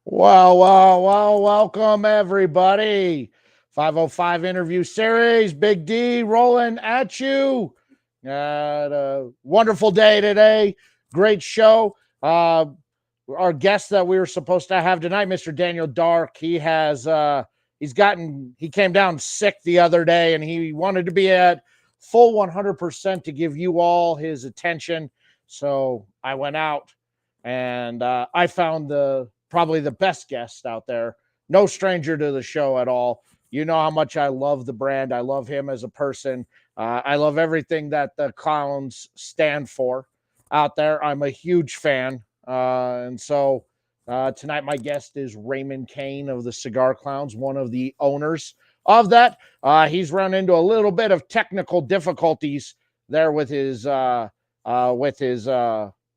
Well, welcome everybody. 505 interview series, Big D rolling at you. Had a wonderful day today. Great show. Our guest that we were supposed to have tonight, Mr. Daniel Dark, he came down sick the other day and he wanted to be at full 100% to give you all his attention. So I went out and I found probably the best guest out there. No stranger to the show at all. You know how much I love the brand. I love him as a person. I love everything that the clowns stand for out there. I'm a huge fan. And so tonight, my guest is Raymond Kane of the Cigar Clowns, one of the owners of that. He's run into a little bit of technical difficulties there with his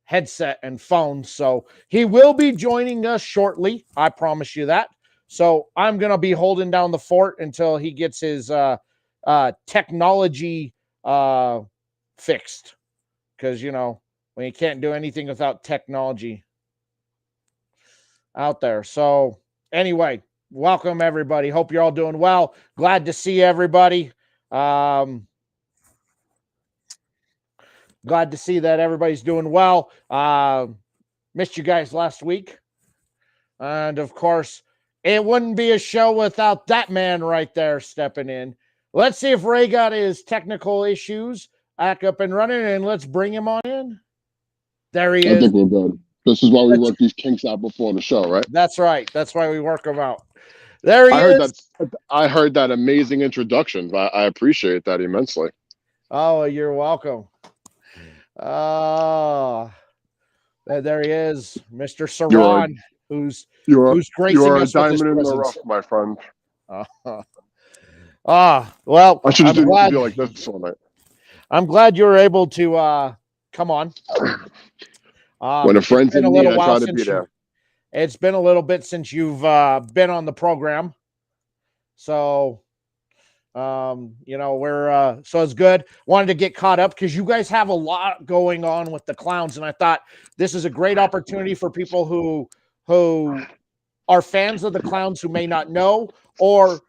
headset and phone. So he will be joining us shortly. I promise you that. So I'm going to be holding down the fort until he gets his technology fixed. Because, when you can't do anything without technology out there. So anyway, welcome everybody. Hope you're all doing well. Glad to see everybody. Glad to see that everybody's doing well. Missed you guys last week. And of course, it wouldn't be a show without that man right there stepping in. Let's see if Ray got his technical issues back up and running, and let's bring him on in. There he is. I think we're good. This is why we work these kinks out before the show, right? That's right. That's why we work them out. There he is. I heard that amazing introduction. I appreciate that immensely. Oh, you're welcome. Oh, there he is, Mr. Saran, who's gracing us with his diamond in the presence. rough, my friend. Well, I should have done a deal like this one night. I'm glad you were able to come on. When a friend's in need, I try to be there. It's been a little bit since you've been on the program, so we're so it's good. Wanted to get caught up because you guys have a lot going on with the clowns, and I thought this is a great opportunity for people who are fans of the clowns who may not know, or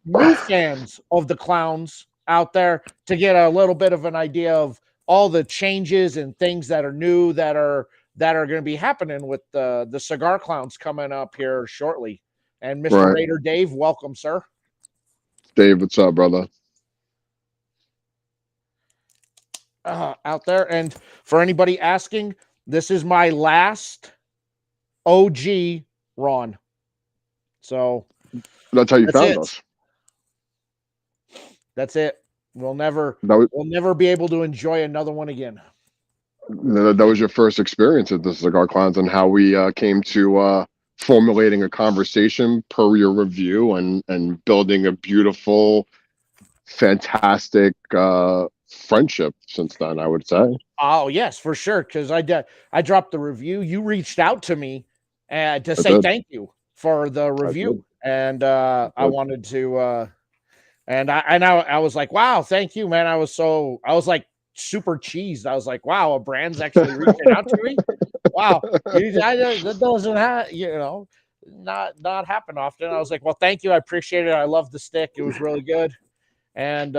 new fans of the clowns out there, to get a little bit of an idea of all the changes and things that are new that are going to be happening with the Cigar Clowns coming up here shortly. And Mr. Raider Dave, welcome, sir. Dave, what's up, brother? Out there. And for anybody asking, this is my last OG Ron. So that's how you found us. That's it. We'll never be able to enjoy another one again. That was your first experience at the Cigar Clowns, and how we came to formulating a conversation per your review and building a beautiful, fantastic friendship since then, I would say. Oh, yes, for sure. Because I dropped the review. You reached out to me to say thank you for the review. And I wanted to and I was like, wow, thank you, man. I was like super cheesed. I was like, wow, a brand's actually reaching out to me. Wow, that doesn't not happen often. I was like, well, thank you, I appreciate it. I love the stick. It was really good. And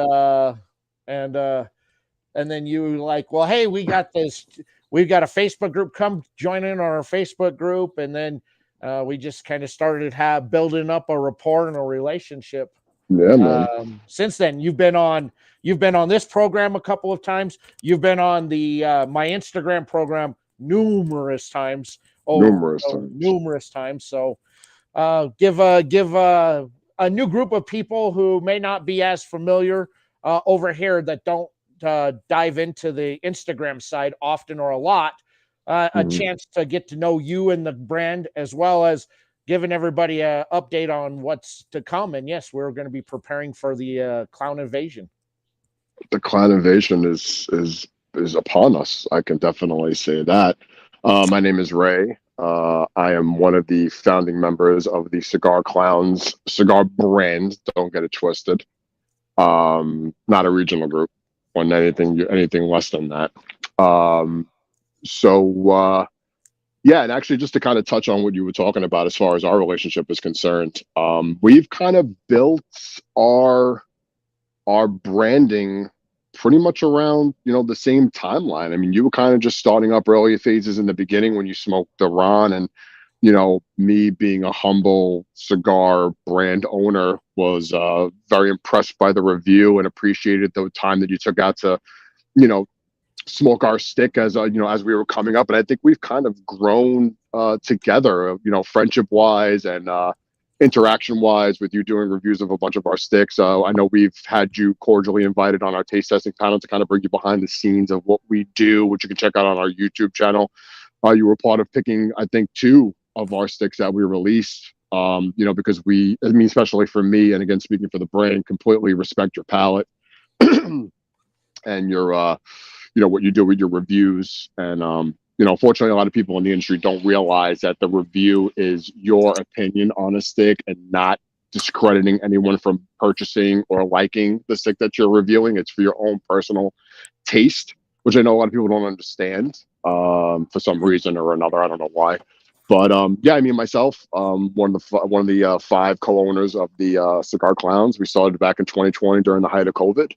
then you like, well, hey, we've got a Facebook group. Come join in on our Facebook group. And then we just kind of started building up a rapport and a relationship. Yeah, man. Since then, you've been on this program a couple of times. You've been on the my Instagram program numerous times. Numerous times. So give a new group of people who may not be as familiar over here, that don't dive into the Instagram side often or a lot, a chance to get to know you and the brand, as well as giving everybody an update on what's to come. And yes, we're going to be preparing for the clown invasion. The clown invasion is upon us. I can definitely say that. My name is Ray. I am one of the founding members of the Cigar Clowns cigar brand. Don't get it twisted. Not a regional group or anything less than that. So Yeah, and actually, just to kind of touch on what you were talking about as far as our relationship is concerned, we've kind of built our our branding pretty much around the same timeline. I mean, you were kind of just starting up earlier phases in the beginning when you smoked the Ron, and me being a humble cigar brand owner was very impressed by the review and appreciated the time that you took out to you know smoke our stick as as we were coming up. And I think we've kind of grown together, friendship wise and interaction wise, with you doing reviews of a bunch of our sticks. I know we've had you cordially invited on our taste testing panel to kind of bring you behind the scenes of what we do, which you can check out on our YouTube channel. You were part of picking, I think, two of our sticks that we released. Because I mean, especially for me, and again, speaking for the brand, completely respect your palate and your what you do with your reviews. And unfortunately, a lot of people in the industry don't realize that the review is your opinion on a stick and not discrediting anyone from purchasing or liking the stick that you're reviewing. It's for your own personal taste, which I know a lot of people don't understand for some reason or another. I don't know why. But yeah, I mean, myself, one of the five co-owners of the Cigar Clowns. We started back in 2020 during the height of COVID,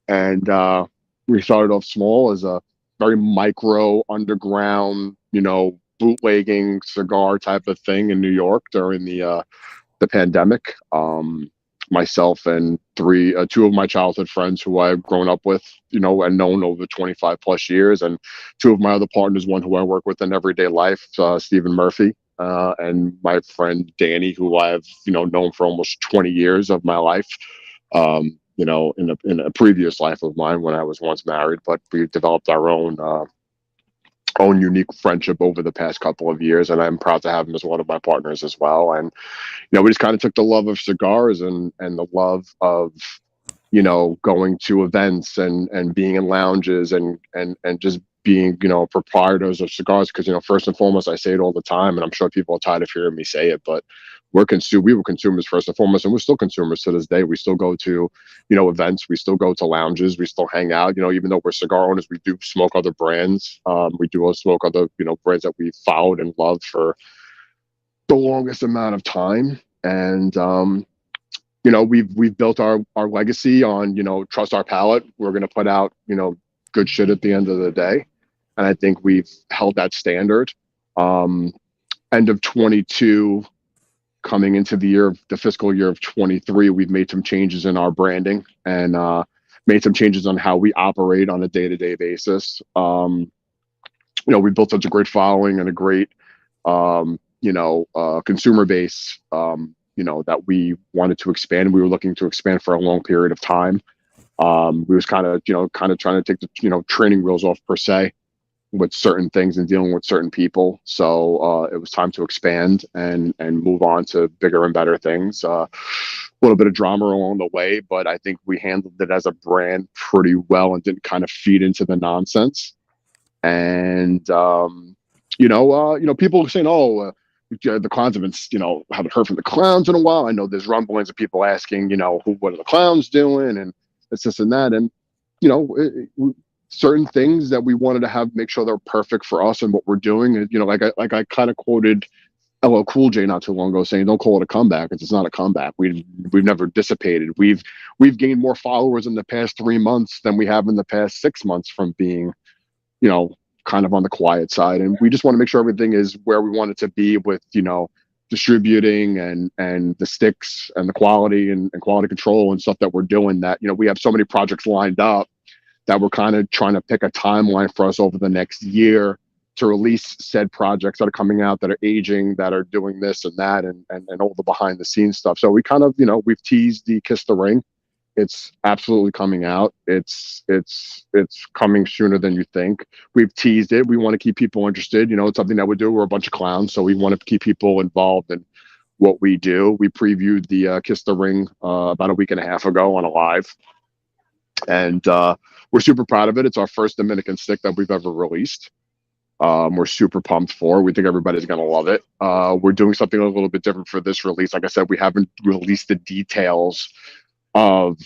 and we started off small as a very micro underground, bootlegging cigar type of thing in New York during the pandemic. Myself and two of my childhood friends who I've grown up with, and known over 25 plus years, and two of my other partners, one who I work with in everyday life, Stephen Murphy, and my friend Danny, who I've known for almost 20 years of my life. In a previous life of mine when I was once married, but we developed our own unique friendship over the past couple of years, and I'm proud to have him as one of my partners as well. And we just kind of took the love of cigars and the love of going to events and being in lounges and just being proprietors of cigars, because first and foremost, I say it all the time, and I'm sure people are tired of hearing me say it, but we were consumers first and foremost, and we're still consumers to this day. We still go to events, we still go to lounges, we still hang out. Even though we're cigar owners, we do smoke other brands. We do smoke other brands that we've followed and loved for the longest amount of time. And we've built our legacy on trust our palate. We're going to put out good shit at the end of the day, and I think we've held that standard. End of 22, coming into the fiscal year of 23, we've made some changes in our branding and made some changes on how we operate on a day-to-day basis. We built such a great following and a great consumer base, that we wanted to expand. We were looking to expand for a long period of time. We was kind of trying to take the training wheels off per se with certain things and dealing with certain people. So it was time to expand and move on to bigger and better things. A little bit of drama along the way, but I think we handled it as a brand pretty well and didn't kind of feed into the nonsense. And people are saying, "Oh, the clowns have been, haven't heard from the clowns in a while." I know there's rumblings of people asking, what are the clowns doing, and it's this and that, and certain things that we wanted to make sure they're perfect for us and what we're doing. And like I kind of quoted LL Cool J not too long ago, saying, "Don't call it a comeback. It's not a comeback. We've never dissipated. We've gained more followers in the past 3 months than we have in the past 6 months from being, kind of on the quiet side. And we just want to make sure everything is where we want it to be with, distributing and the sticks and the quality and quality control and stuff that we're doing, that, we have so many projects lined up that we're kind of trying to pick a timeline for us over the next year to release said projects that are coming out, that are aging, that are doing this and that, and all the behind the scenes stuff. So we kind of, we've teased the Kiss the Ring. It's absolutely coming out. It's coming sooner than you think. We've teased it. We want to keep people interested. It's something that we do. We're a bunch of clowns, so we want to keep people involved in what we do. We previewed the Kiss the Ring about a week and a half ago on a live, and we're super proud of it. It's our first Dominican stick that we've ever released. We're super pumped for. We think everybody's going to love it. We're doing something a little bit different for this release. Like I said, we haven't released the details of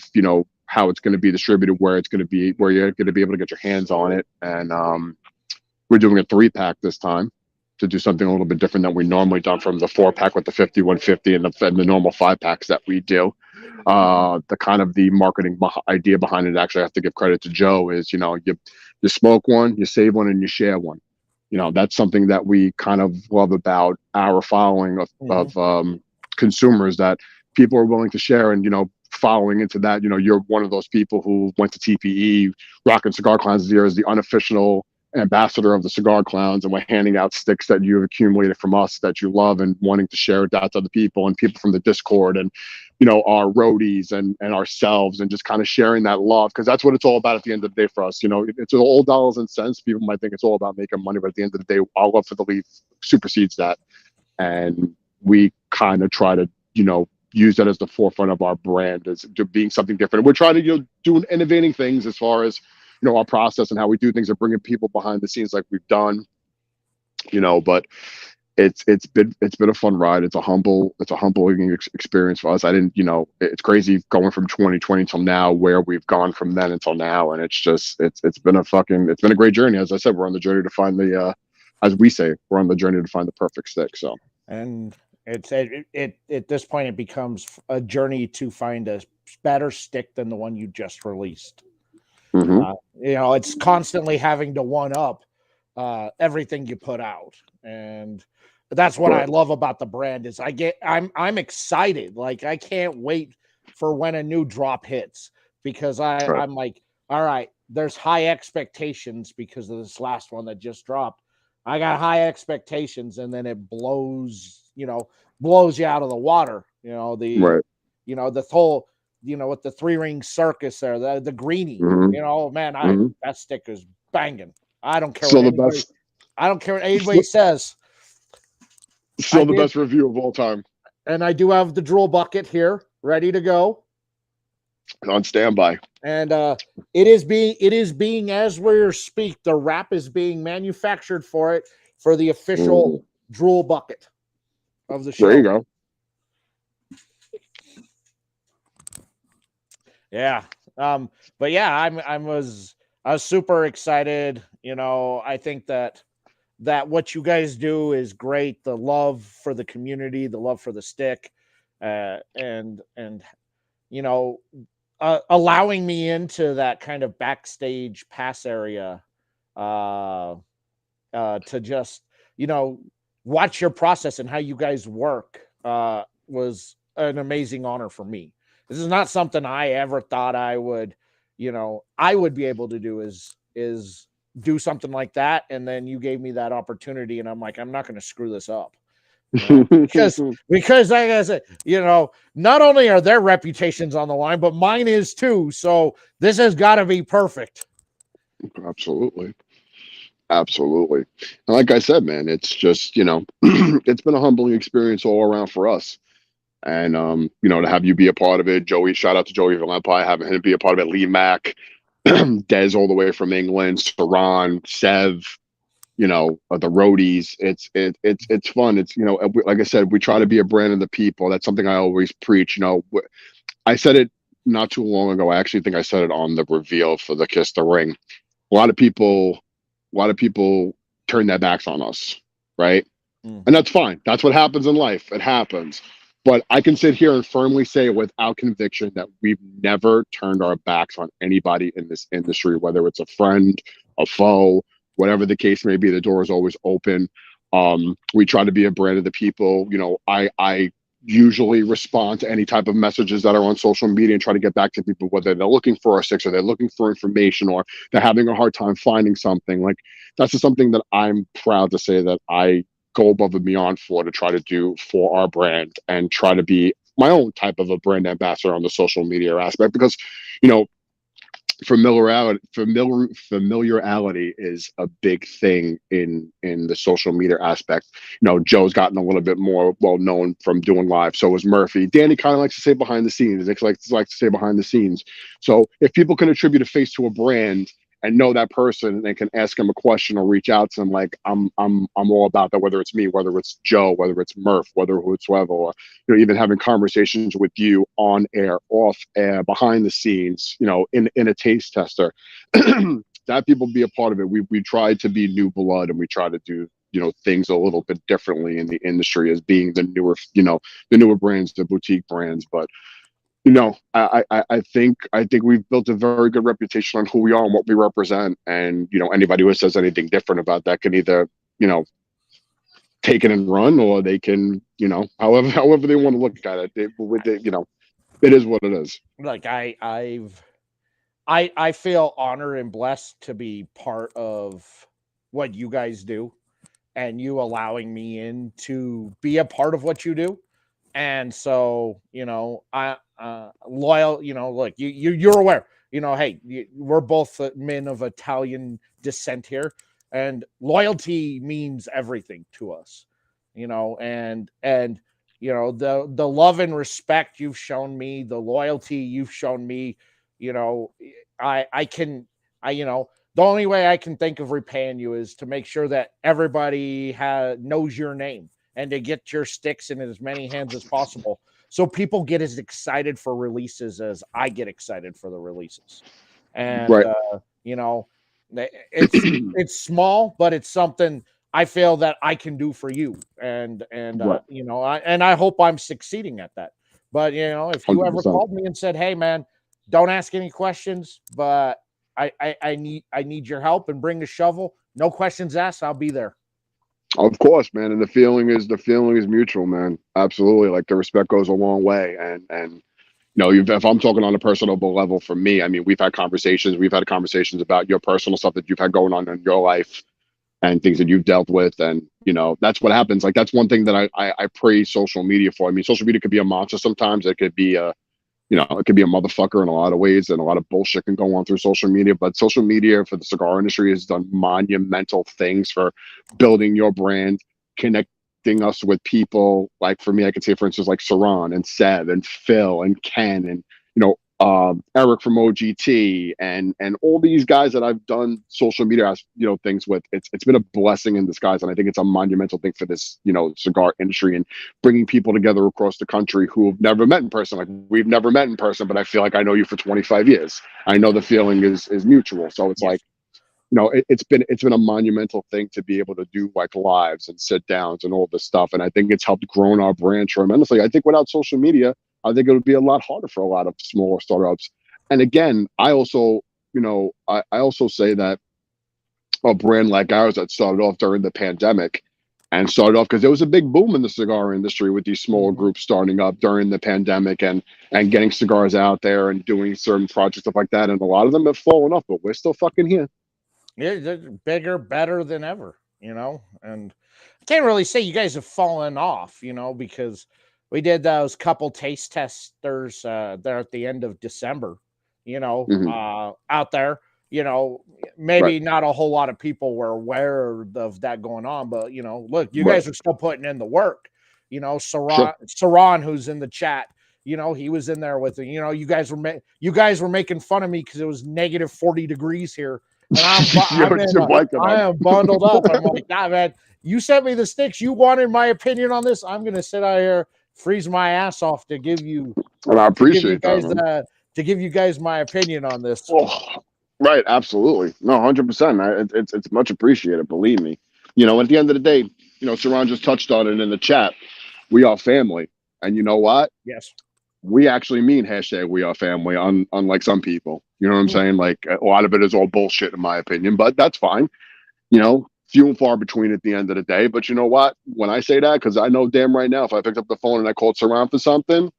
how it's going to be distributed, where it's going to be, where you're going to be able to get your hands on it. And we're doing a 3-pack this time. to do something a little bit different than we normally done from the 4-pack with the 50, 150, and the normal 5-packs that we do. The kind of the marketing idea behind it, actually, I have to give credit to Joe, is, you smoke one, you save one, and you share one. That's something that we kind of love about our following of consumers, that people are willing to share. And, following into that, you're one of those people who went to TPE, rocking Cigar Clowns this year as the unofficial ambassador of the Cigar Clowns, and we're handing out sticks that you've accumulated from us that you love, and wanting to share it out to other people and people from the Discord, and our roadies and ourselves, and just kind of sharing that love, because that's what it's all about at the end of the day for us. It's all dollars and cents. People might think it's all about making money, but at the end of the day, our love for the leaf supersedes that, and we kind of try to use that as the forefront of our brand, as being something different. We're trying to do innovating things as far as our process and how we do things, and bringing people behind the scenes like we've done. But it's been a fun ride. It's a humbling experience for us. I didn't, it's crazy going from 2020 till now, where we've gone from then until now, and it's been a great journey. As I said, we're on the journey to find as we say, we're on the journey to find the perfect stick. So, and it's at this point, it becomes a journey to find a better stick than the one you just released. It's constantly having to one up everything you put out, and that's what I love about the brand. Is I'm excited. Like, I can't wait for when a new drop hits, because I'm like, all right, there's high expectations because of this last one that just dropped. I got high expectations, and then it blows you out of the water. The whole, with the 3-ring circus there, the greenie, man, that stick is banging. I don't care what anybody says. Still the best review of all time. And I do have the drool bucket here ready to go. On standby. And it is being as we speak, the wrap is being manufactured for it, for the official drool bucket of the show. There you go. Yeah. But yeah, I was super excited. I think that what you guys do is great. The love for the community, the love for the stick, and allowing me into that kind of backstage pass area, to just, watch your process and how you guys work, was an amazing honor for me. This is not something I ever thought I would be able to do, is do something like that. And then you gave me that opportunity, and I'm like, I'm not going to screw this up. Because like I said, not only are their reputations on the line, but mine is too. So this has got to be perfect. Absolutely. And like I said, man, it's just, it's been a humbling experience all around for us. And, to have you be a part of it, Joey, shout out to Joey Valempi, having him be a part of it, Lee Mack, Des all the way from England, Saran, Sev, the roadies. It's fun. It's, like I said, we try to be a brand of the people. That's something I always preach. I said it not too long ago. I actually think I said it on the reveal for the Kiss the Ring. A lot of people turn their backs on us, right? And that's fine. That's what happens in life. It happens. But I can sit here and firmly say without conviction that we've never turned our backs on anybody in this industry, whether it's a friend, a foe, whatever the case may be. The door is always open. We try to be a brand of the people. I usually respond to any type of messages that are on social media and try to get back to people, whether they're looking for our sticks or they're looking for information or they're having a hard time finding something. Like, that's just something that I'm proud to say that I go above and beyond for, to try to do for our brand and try to be my own type of a brand ambassador on the social media aspect, because familiarity is a big thing in the social media aspect. Joe's gotten a little bit more well known from doing live. So is Murphy. Danny kind of likes to say behind the scenes. Nick likes to say behind the scenes. So if people can attribute a face to a brand and know that person and can ask him a question or reach out to him, like, I'm all about that, whether it's me, whether it's Joe, whether it's Murph, whether it's whoever, or even having conversations with you on air, off air, behind the scenes, in a taste tester. That people be a part of it. We try to be new blood, and we try to do things a little bit differently in the industry as being the newer brands, the boutique brands. But I think we've built a very good reputation on who we are and what we represent. And anybody who says anything different about that can either take it and run, or they can however they want to look at it. It is what it is. Like I feel honored and blessed to be part of what you guys do, and you allowing me in to be a part of what you do. And so, I loyal, look, you're aware, hey, we're both men of Italian descent here, and loyalty means everything to us, and the love and respect you've shown me, the loyalty you've shown me, I can, the only way I can think of repaying you is to make sure that everybody knows your name, and to get your sticks in as many hands as possible, so people get as excited for releases as I get excited for the releases. And Right. It's small, but it's something I feel that I can do for you, and Right. I hope I'm succeeding at that. But if you ever 100%. called me and said, "Hey, man, don't ask any questions, but I need your help, and bring a shovel, no questions asked, I'll be there." Of course, man, and the feeling is mutual, man. Absolutely, like the respect goes a long way, and if I'm talking on a personal level, for me, I mean, we've had conversations. We've had conversations about your personal stuff that you've had going on in your life and things that you've dealt with, and that's what happens. Like that's one thing that I praise social media for. I mean, social media could be a monster sometimes. It could be it could be a motherfucker in a lot of ways, and a lot of bullshit can go on through social media. But social media for the cigar industry has done monumental things for building your brand, connecting us with people. Like for me, I could say, for instance, like Saran and Seb and Phil and Ken and Eric from OGT and all these guys that I've done social media things with. It's been a blessing in disguise, and I think it's a monumental thing for this cigar industry, and bringing people together across the country who have never met in person. Like we've never met in person, but I feel like I know you for 25 years. I know the feeling is mutual. So it's Yes. like it's been a monumental thing to be able to do like lives and sit downs and all this stuff, and I think it's helped grow our brand tremendously. I think without social media, I think it would be a lot harder for a lot of smaller startups. And again, I also, I also say that a brand like ours that started off during the pandemic and started off because there was a big boom in the cigar industry with these smaller groups starting up during the pandemic and getting cigars out there and doing certain projects, stuff like that. And a lot of them have fallen off, but we're still fucking here. Yeah, they're bigger, better than ever, and I can't really say you guys have fallen off, because we did those couple taste testers there at the end of December, out there, maybe Right. not a whole lot of people were aware of that going on, but look, you Right. guys are still putting in the work. Sure. Saran, who's in the chat, he was in there with it. You guys were making fun of me because it was negative 40 degrees here, and Yo, Jim, like it I up. am bundled up. I'm like, nah, man, you sent me the sticks. You wanted my opinion on this. I'm gonna sit out here, freeze my ass off to give you And I appreciate that, man. to give you guys my opinion on this. Oh, right, absolutely. No, 100%. It's much appreciated, believe me. At the end of the day, Saran just touched on it in the chat. We are family. And you know what? Yes. We actually mean hashtag we are family, unlike some people. You know what I'm saying? Like a lot of it is all bullshit in my opinion, but that's fine. Few and far between at the end of the day. But you know what? When I say that, because I know damn right now, if I picked up the phone and I called Saran for something,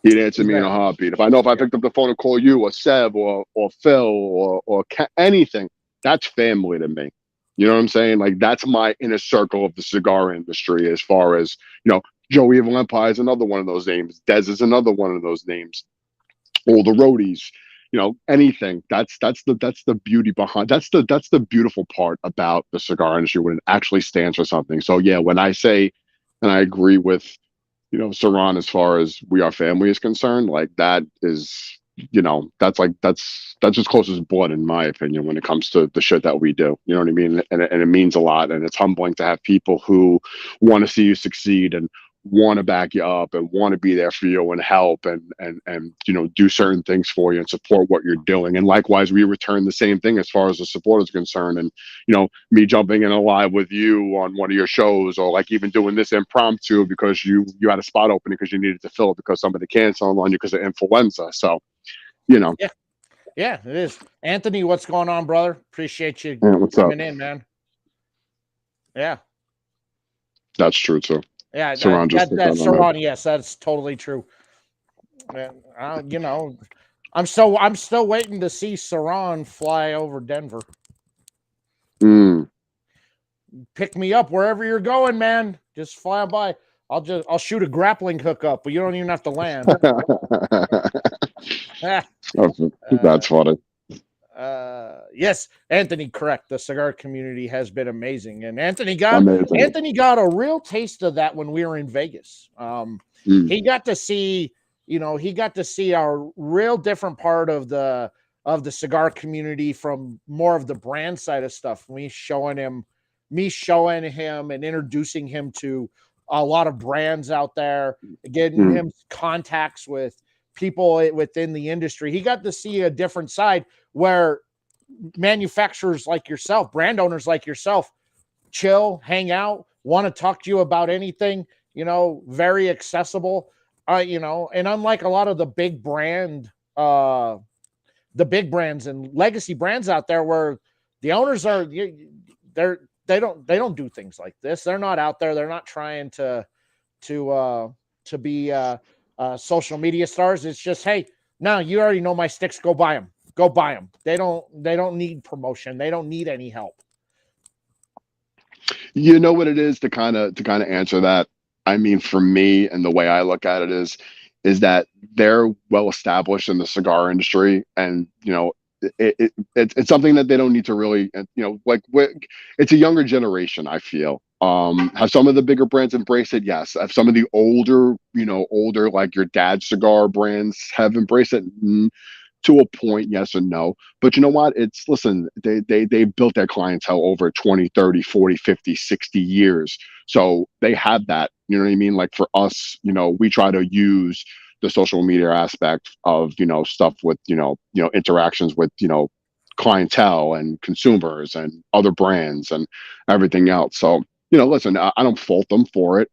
he'd answer me in a heartbeat. If I picked up the phone and call you or Seb or Phil or anything, that's family to me. You know what I'm saying? Like that's my inner circle of the cigar industry. As far as Joey of Empire is another one of those names. Dez is another one of those names. All the roadies, anything. That's the beauty behind. That's the beautiful part about the cigar industry when it actually stands for something. So yeah, when I say, and I agree with Saran as far as we are family is concerned, like that is, that's as close as blood in my opinion when it comes to the shit that we do. You know what I mean? And it means a lot, and it's humbling to have people who want to see you succeed and want to back you up and want to be there for you and help and do certain things for you and support what you're doing. And likewise, we return the same thing as far as the support is concerned. And me jumping in a live with you on one of your shows, or like even doing this impromptu because you had a spot opening because you needed to fill it because somebody canceled on you because of influenza. So Yeah, yeah, it is. Anthony, what's going on, brother? Appreciate you what's up? coming in, man. Yeah, That's true too. yeah, Saran just put that's that on there. Saran. Yes, that's totally true. And, I'm still waiting to see Saran fly over Denver. Mm. Pick me up wherever you're going, man. Just fly by. I'll shoot a grappling hook up, but you don't even have to land. That's funny. Yes, Anthony, correct. The cigar community has been amazing, and Anthony got Amazing. a real taste of that when we were in Vegas. He got to see, he got to see a real different part of the cigar community from more of the brand side of stuff. Me showing him and introducing him to a lot of brands out there, getting him contacts with people within the industry. He got to see a different side where manufacturers like yourself, brand owners like yourself, chill, hang out, want to talk to you about anything, very accessible, and unlike a lot of the big brands and legacy brands out there where the owners they don't do things like this. They're not out there. They're not trying to be social media stars. It's just, hey, no, you already know my sticks. Go buy them. Go buy them. They don't need promotion. They don't need any help. You know what it is to kind of answer that. I mean, for me, and the way I look at it is that they're well established in the cigar industry, and it's something that they don't need to really, it's a younger generation. I feel have some of the bigger brands embraced it? Yes. Have some of the older like your dad's cigar brands have embraced it? To a point, yes and no. But you know what? Listen, they built their clientele over 20, 30, 40, 50, 60 years. So they have that, you know what I mean? Like for us, we try to use the social media aspect of, stuff with, interactions with, clientele and consumers and other brands and everything else. So, listen, I don't fault them for it.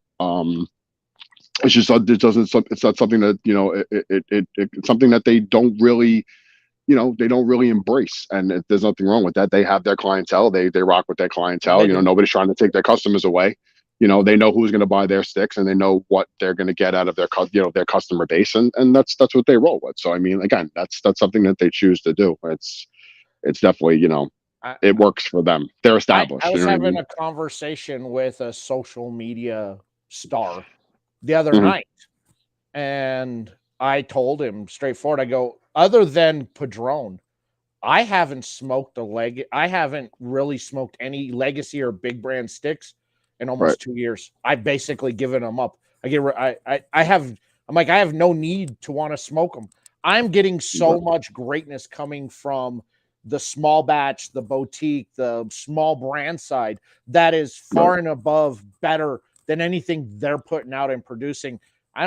It's just it's not something that it's something that they don't really embrace, and there's nothing wrong with that. They have their clientele, they rock with their clientele. Nobody's trying to take their customers away. They know who's going to buy their sticks, and they know what they're going to get out of their their customer base, and that's what they roll with. So I mean, again, that's something that they choose to do. It's definitely it works for them. They're established. I was having a conversation with a social media star the other night, and I told him straightforward, I go, other than Padron, I haven't really smoked any legacy or big brand sticks in almost 2 years. I've basically given them up. I have no need to want to smoke them. I'm getting so much greatness coming from the small batch, the boutique, the small brand side that is far and above better than anything they're putting out and producing. I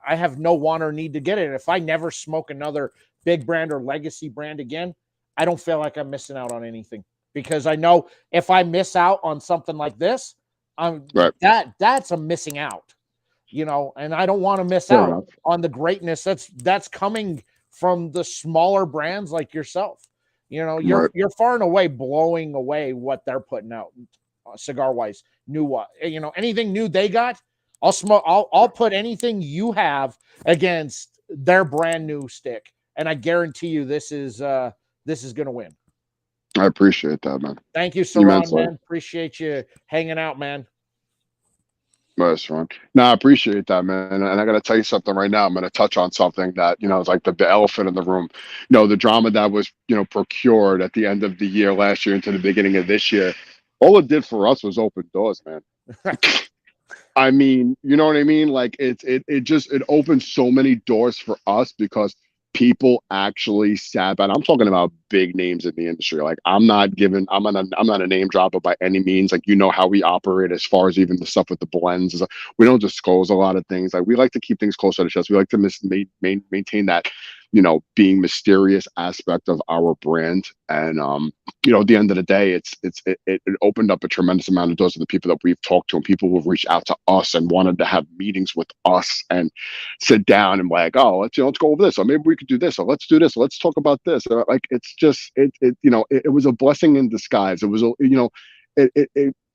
have no want or need to get it. If I never smoke another big brand or legacy brand again, I don't feel like I'm missing out on anything, because I know if I miss out on something like this, that's a missing out, and I don't want to miss out on the greatness that's coming from the smaller brands like yourself. You're far and away blowing away what they're putting out cigar wise. Anything new they got, I'll smoke. I'll put anything you have against their brand new stick, and I guarantee you this is going to win. I appreciate that, man. Thank you, Saran, man. Appreciate you hanging out, man. Nice, Ron. No, I appreciate that, man. And I got to tell you something right now. I'm going to touch on something that, is like the elephant in the room. The drama that was, procured at the end of the year last year into the beginning of this year, all it did for us was open doors, man. I mean, you know what I mean? Like it opened so many doors for us, because people actually sat back. I'm talking about big names in the industry. Like I'm not a name dropper by any means. Like, you know how we operate as far as even the stuff with the blends. Is like, we don't disclose a lot of things. Like, we like to keep things close to the chest. We like to maintain that, being mysterious aspect of our brand. And at the end of the day, it opened up a tremendous amount of doors to the people that we've talked to, and people who have reached out to us and wanted to have meetings with us and sit down and like, oh, let's go over this, or maybe we could do this, or let's do this, or let's talk about this. Like, it's just it was a blessing in disguise. It was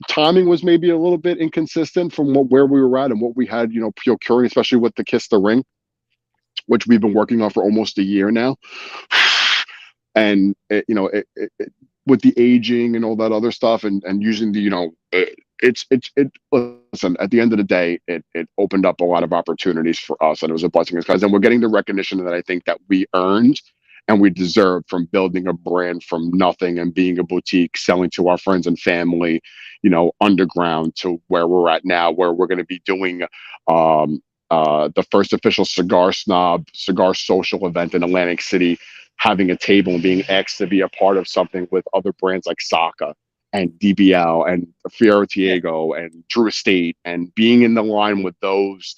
timing was maybe a little bit inconsistent from where we were at and what we had procuring, especially with the Kiss the Ring, which we've been working on for almost a year now. And with the aging and all that other stuff, and using the listen, at the end of the day, it opened up a lot of opportunities for us, and it was a blessing in disguise. And we're getting the recognition that I think that we earned and we deserved from building a brand from nothing and being a boutique, selling to our friends and family, underground, to where we're at now, where we're going to be doing the first official Cigar social event in Atlantic City, having a table and being asked to be a part of something with other brands like Saka and DBL and Fiero Tiago and Drew Estate, and being in the line with those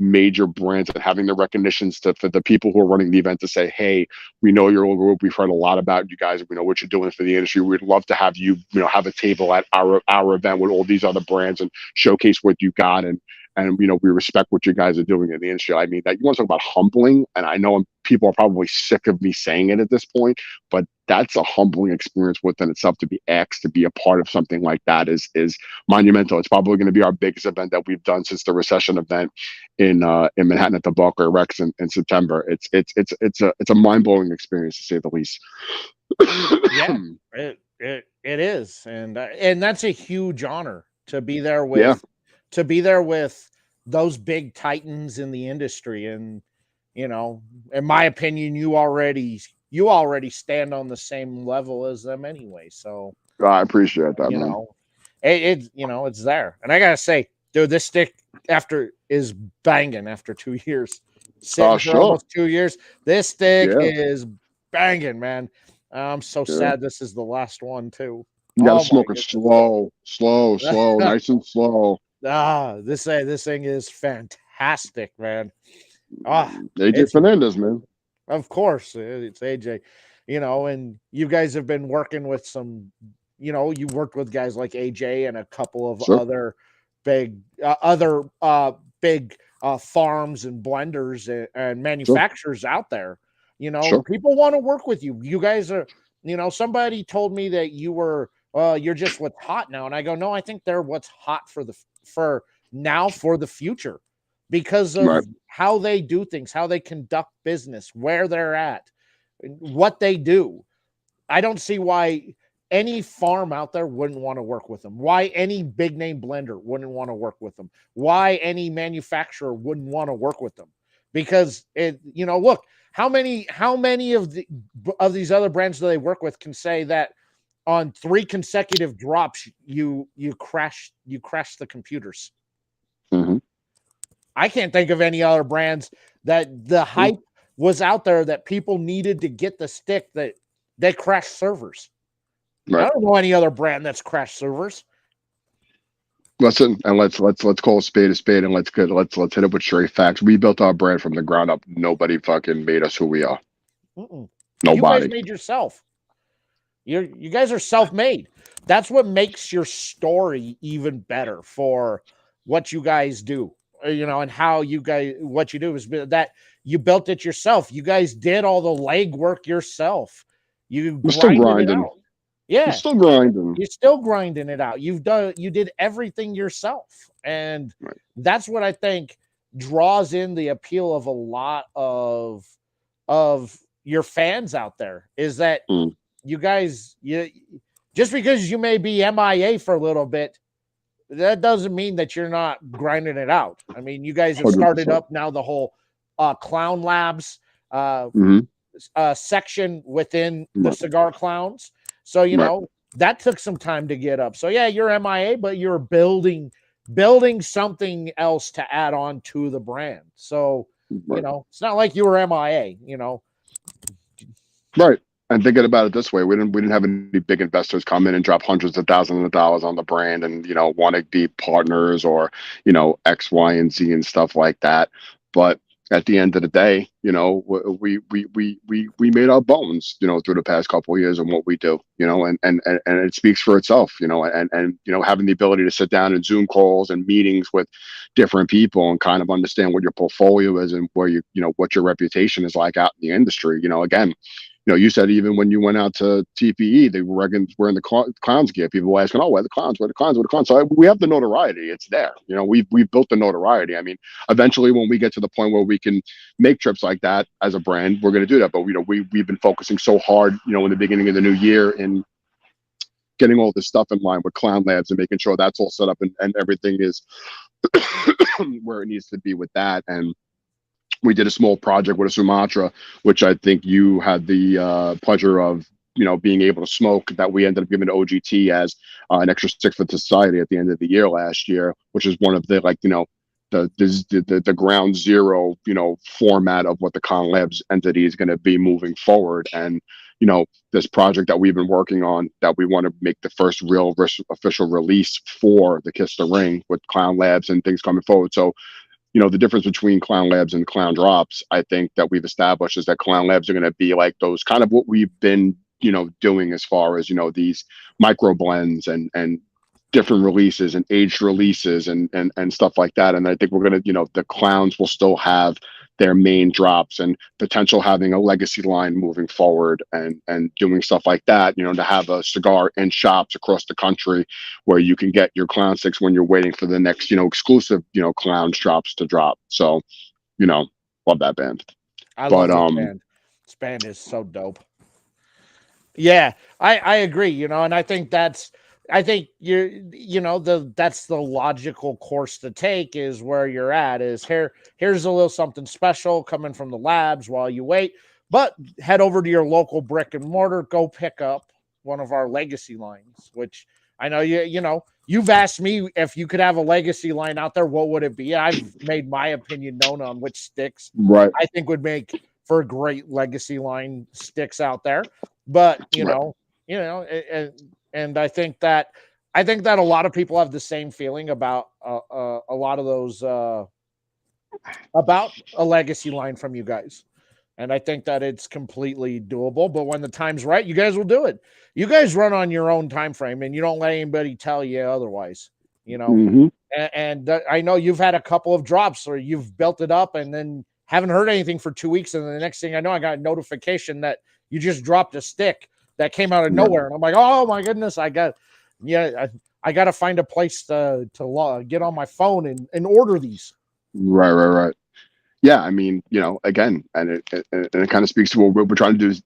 major brands and having the recognitions for the people who are running the event to say, hey, we know your group, we've heard a lot about you guys, we know what you're doing for the industry, we'd love to have you, have a table at our event with all these other brands and showcase what you got. And we respect what you guys are doing in the industry. I mean, that, you want to talk about humbling, and I know people are probably sick of me saying it at this point, but that's a humbling experience within itself. To be asked to be a part of something like that is monumental. It's probably going to be our biggest event that we've done since the recession event in Manhattan at the Barclay Rex in September. It's a mind-blowing experience, to say the least. Yeah, it is, and that's a huge honor to be there with. Yeah. To be there with those big titans in the industry. And, in my opinion, you already stand on the same level as them anyway. So I appreciate that, man. It's there. And I gotta say, dude, this stick is banging after 2 years. Sitting for almost 2 years. This stick is banging, man. I'm so sad this is the last one too. You gotta smoke it slow, nice and slow. This thing is fantastic, man. AJ Fernandez, man. Of course, it's AJ. And you guys have been working with some. You worked with guys like AJ and a couple of other big, farms and blenders and manufacturers out there. People want to work with you. You guys are. Somebody told me that you were. You're just what's hot now, and I go, no, I think they're what's hot for the future, because of how they do things, how they conduct business, where they're at, what they do. I don't see why any farm out there wouldn't want to work with them, why any big name blender wouldn't want to work with them, why any manufacturer wouldn't want to work with them, because look, how many of these other brands that they work with can say that on 3 consecutive drops, you crash the computers. Mm-hmm. I can't think of any other brands that the hype was out there that people needed to get the stick that they crashed servers. Right. I don't know any other brand that's crashed servers. Listen, and let's call a spade, and let's hit it with straight facts. We built our brand from the ground up. Nobody fucking made us who we are. Mm-mm. Nobody. You guys made yourself. You guys are self-made. That's what makes your story even better for what you guys do, and how what you do is that you built it yourself. You guys did all the legwork yourself. We're still grinding. It out. Yeah. We're still grinding. You're still grinding it out. You did everything yourself. And that's what I think draws in the appeal of a lot of your fans out there, is that you guys, just because you may be MIA for a little bit, that doesn't mean that you're not grinding it out. I mean, you guys have started 100%. Up now the whole Clown Labs section within the Cigar Clowns. So, that took some time to get up. So, yeah, you're MIA, but you're building something else to add on to the brand. So, it's not like you were MIA, Right. And thinking about it this way, we didn't have any big investors come in and drop hundreds of thousands of dollars on the brand and want to be partners or X, Y, and Z and stuff like that. But at the end of the day, we made our bones, through the past couple of years and what we do, and it speaks for itself, and having the ability to sit down in Zoom calls and meetings with different people and kind of understand what your portfolio is and where what your reputation is like out in the industry. Again, you said even when you went out to TPE, they were wearing the clowns gear. People were asking, "Oh, where are the clowns? Where are the clowns? Where are the clowns?" So we have the notoriety; it's there. We've built the notoriety. I mean, eventually, when we get to the point where we can make trips like that as a brand, we're going to do that. But we've been focusing so hard, in the beginning of the new year, in getting all this stuff in line with Clown Labs and making sure that's all set up and everything is where it needs to be with that. And we did a small project with a Sumatra, which I think you had the pleasure of, being able to smoke. That we ended up giving to OGT as an extra stick for the society at the end of the year last year, which is one of the the ground zero, format of what the Con Labs entity is going to be moving forward. And this project that we've been working on, that we want to make the first real official release for the Kiss the Ring with Clown Labs and things coming forward. So the difference between Clown Labs and Clown Drops, I think that we've established is that Clown Labs are going to be like those kind of what we've been, doing as far as, these micro blends and different releases and aged releases and stuff like that. And I think we're going to, the clowns will still have their main drops and potential having a legacy line moving forward and doing stuff like that, to have a cigar in shops across the country where you can get your clown sticks when you're waiting for the next, exclusive, clown drops to drop. So, love that band. I But love this band. This band is so dope. Yeah, I agree, and I think that's the logical course to take is where you're at is here's a little something special coming from the labs while you wait, but head over to your local brick and mortar, go pick up one of our legacy lines, which I know you've asked me if you could have a legacy line out there, what would it be? I've made my opinion known on which sticks right, I think would make for a great legacy line sticks out there. But right, and I think that a lot of people have the same feeling about a lot of those about a legacy line from you guys. And I think that it's completely doable. But when the time's right, you guys will do it. You guys run on your own time frame, and you don't let anybody tell you otherwise. mm-hmm. And I know you've had a couple of drops where you've built it up and then haven't heard anything for 2 weeks, and the next thing I know, I got a notification that you just dropped a stick that came out of Right, nowhere, and I'm like, oh my goodness, I got to find a place to get on my phone and order these. right. Yeah, I mean, again, and it kind of speaks to what we're trying to do is,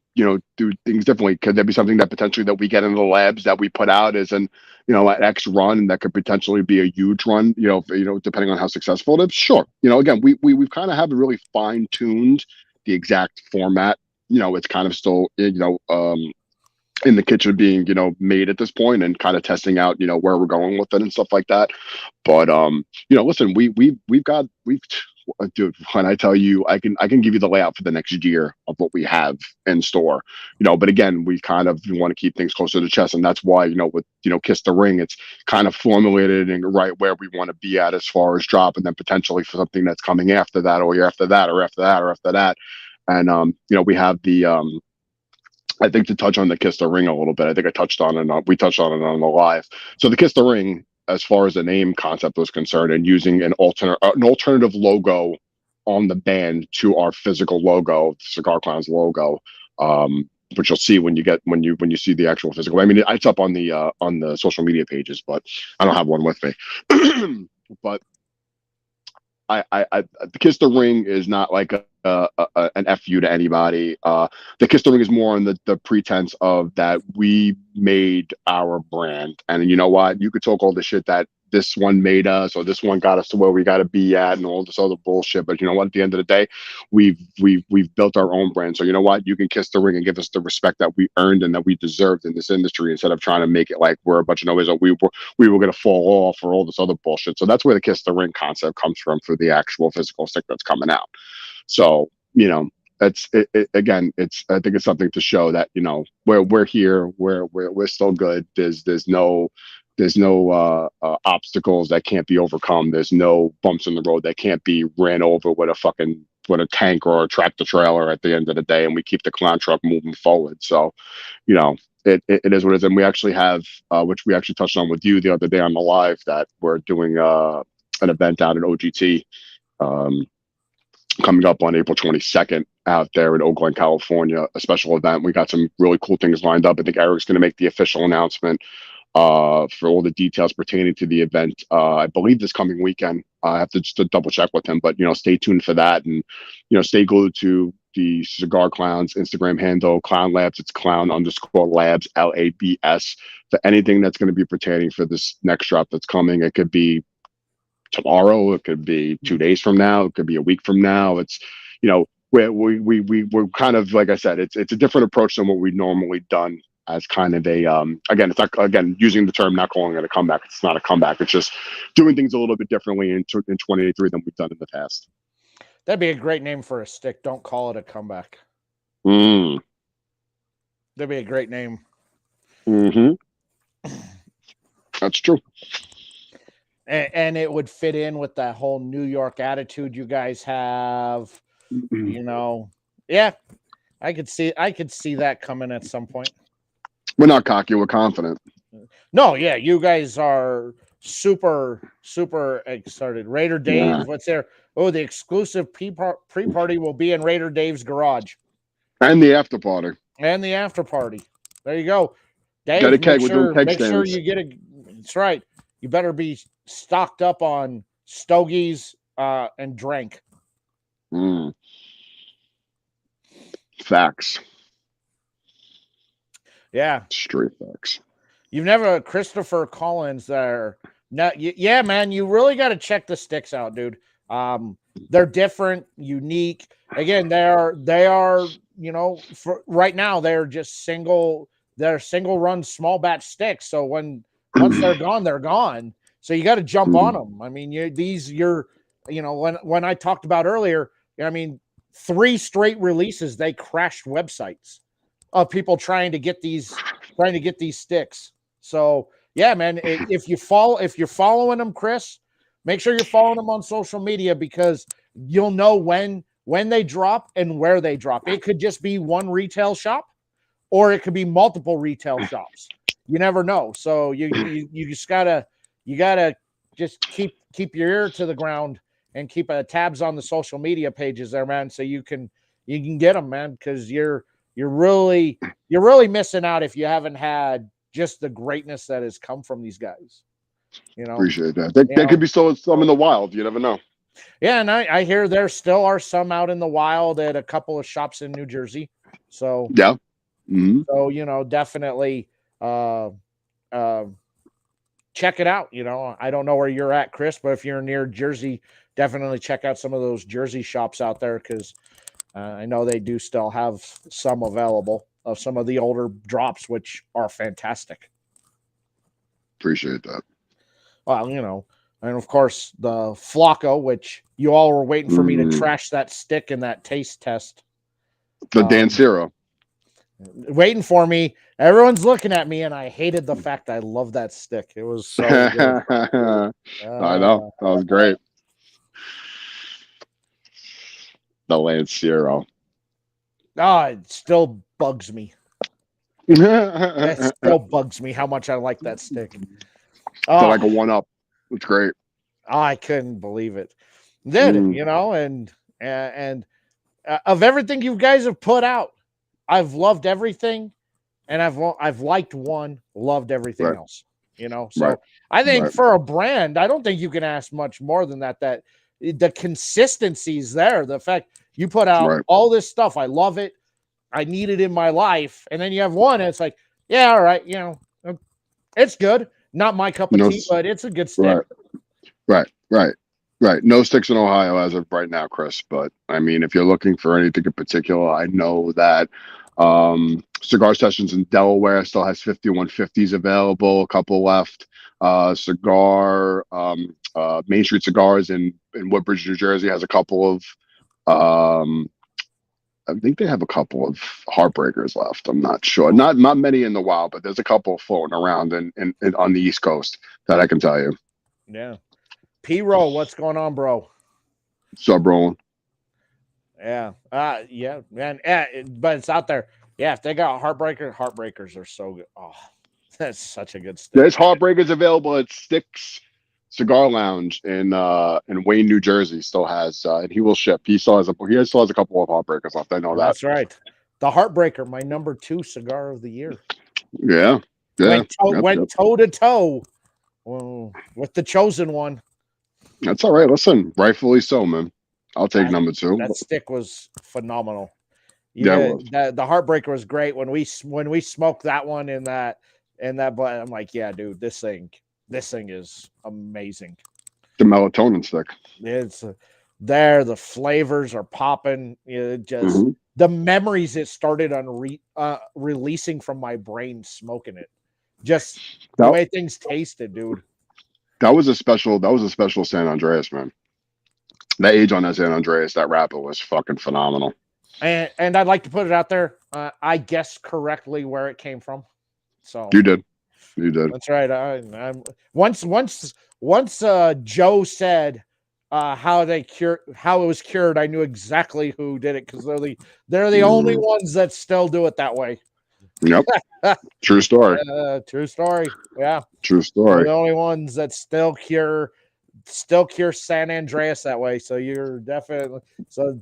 do things differently. Could there be something that potentially that we get in the labs that we put out as an, an X run and that could potentially be a huge run, depending on how successful it is? Sure. Again, we've kind of have really fine tuned the exact format. It's kind of still, in the kitchen being made at this point and kind of testing out where we're going with it and stuff like that. But listen, we've dude, when I tell you, I can give you the layout for the next year of what we have in store. But again, we kind of want to keep things closer to the chest, and that's why with Kiss the Ring, it's kind of formulated and right where we want to be at as far as drop, and then potentially for something that's coming after that or year after that or after that or after that. And we have the I think to touch on the Kiss the Ring a little bit, I think I touched on it. We touched on it on the live. So the Kiss the Ring, as far as the name concept was concerned, and using an alternative logo on the band to our physical logo, Cigar Clowns logo, which you'll see when you see the actual physical. I mean, it's up on the social media pages, but I don't have one with me. But the Kiss the Ring is not like an FU to anybody. The Kiss the Ring is more on the pretense of that we made our brand, and you know what? You could talk all the shit that this one made us or this one got us to where we got to be at and all this other bullshit. But you know what? At the end of the day, we've built our own brand. So you know what? You can kiss the ring and give us the respect that we earned and that we deserved in this industry instead of trying to make it like we're a bunch of noise or we were going to fall off or all this other bullshit. So that's where the kiss the ring concept comes from for the actual physical stick that's coming out. So, again, I think it's something to show that, you know, we're here, we're still good. There's no obstacles that can't be overcome. There's no bumps in the road that can't be ran over with a tank or a tractor trailer at the end of the day, and we keep the clown truck moving forward. So, you know, it is what it is. And we actually have, which we actually touched on with you the other day on the live, that we're doing an event out at OGT, um, coming up on April 22nd out there in Oakland, California, a special event. We got some really cool things lined up. I think Eric's going to make the official announcement for all the details pertaining to the event. I believe this coming weekend. I have to just to double check with him, but, you know, stay tuned for that, and, you know, stay glued to the Cigar Clowns Instagram handle, Clown Labs. It's clown_labs, LABS, for anything that's going to be pertaining for this next drop that's coming. It could be tomorrow, it could be 2 days from now, it could be a week from now. It's, you know, we're kind of, like I said, it's a different approach than what we've normally done, as kind of a again, it's not, again, using the term, not calling it a comeback. It's not a comeback. It's just doing things a little bit differently in 2023 than we've done in the past. That'd be a great name for a stick. Don't call it a comeback. That'd be a great name. That's true. And it would fit in with that whole New York attitude you guys have. You know, yeah, I could see that coming at some point. We're not cocky, we're confident. No, yeah, you guys are super excited. Raider Dave, what's there? Oh, the exclusive pre-party will be in Raider Dave's garage. And the after party. There you go. Dave, get a keg. Make sure you get a. That's right. You better be stocked up on stogies and drink. Facts. Yeah. Straight facts. You've never Christopher Collins there. No, yeah, man, you really got to check the sticks out, dude. They're different, unique. Again, they are, you know, for right now they're just single run small batch sticks. So once they're gone, they're gone. So you got to jump on them. I mean, you know, when I talked about earlier, I mean, 3 straight releases, they crashed websites of people trying to get these sticks. So yeah, man, if you're following them, Chris, make sure you're following them on social media, because you'll know when they drop and where they drop. It could just be one retail shop, or it could be multiple retail shops. You never know. So you just gotta just keep your ear to the ground and keep tabs on the social media pages there, man. So you can get them, man, because you're really missing out if you haven't had just the greatness that has come from these guys. You know, appreciate that. There could be some in the wild. You never know. Yeah, and I hear there still are some out in the wild at a couple of shops in New Jersey. So yeah. So, you know, definitely check it out. You know, I don't know where you're at, Chris, but if you're near Jersey, definitely check out some of those Jersey shops out there, because I know they do still have some available of some of the older drops, which are fantastic. Appreciate that. Well, you know, and of course the Flocco, which you all were waiting for me to trash that stick in that taste test. The Dancero. Waiting for me. Everyone's looking at me, and I hated the fact I love that stick. It was so good. I know. That was great. The Lancero. Oh, it still bugs me. It still bugs me how much I like that stick. So like a 1-up. It's great. I couldn't believe it. Did you know? And of everything you guys have put out, I've loved everything, and I've liked one, loved everything else. You know, so I think for a brand, I don't think you can ask much more than that. That the consistency's there. The fact you put out all this stuff, I love it. I need it in my life, and then you have one, and it's like, yeah, all right, you know, it's good. Not my cup of tea, but it's a good stick. Right. No sticks in Ohio as of right now, Chris. But I mean, if you're looking for anything in particular, I know that Cigar Sessions in Delaware still has 5150s available, a couple left. Cigar Main Street Cigars in Woodbridge, New Jersey has a couple of I think they have a couple of heartbreakers left. I'm not sure. Not many in the wild, but there's a couple floating around in on the East Coast that I can tell you. Yeah. P-Roll, what's going on, bro? Sub rolling. Yeah. Yeah, man. Yeah, but it's out there. Yeah, if they got heartbreakers are so good. Oh, that's such a good stick. There's heartbreakers available at Sticks Cigar Lounge in Wayne, New Jersey. Still has and he will ship. He still has a couple of heartbreakers left. I know that. That's right. The Heartbreaker, my number 2 cigar of the year. Yeah. Went Yep. toe to toe with the chosen one. That's all right. Listen, rightfully so, man. I'll take number 2. That stick was phenomenal. Yeah, Yeah, it was. the Heartbreaker was great when we smoked that one in that blend. I'm like, yeah, dude, this thing is amazing. The melatonin stick. It's there. The flavors are popping. It just the memories it started on releasing from my brain smoking it. Just the way things tasted, dude. That was a special San Andreas, man. That age on that San Andreas, that wrapper was fucking phenomenal. And I'd like to put it out there. I guessed correctly where it came from. So you did. That's right. Once Joe said how it was cured, I knew exactly who did it because they're the only ones that still do it that way. Yep. True story. True story. Yeah. True story. They're the only ones that still cure San Andreas that way. So you're definitely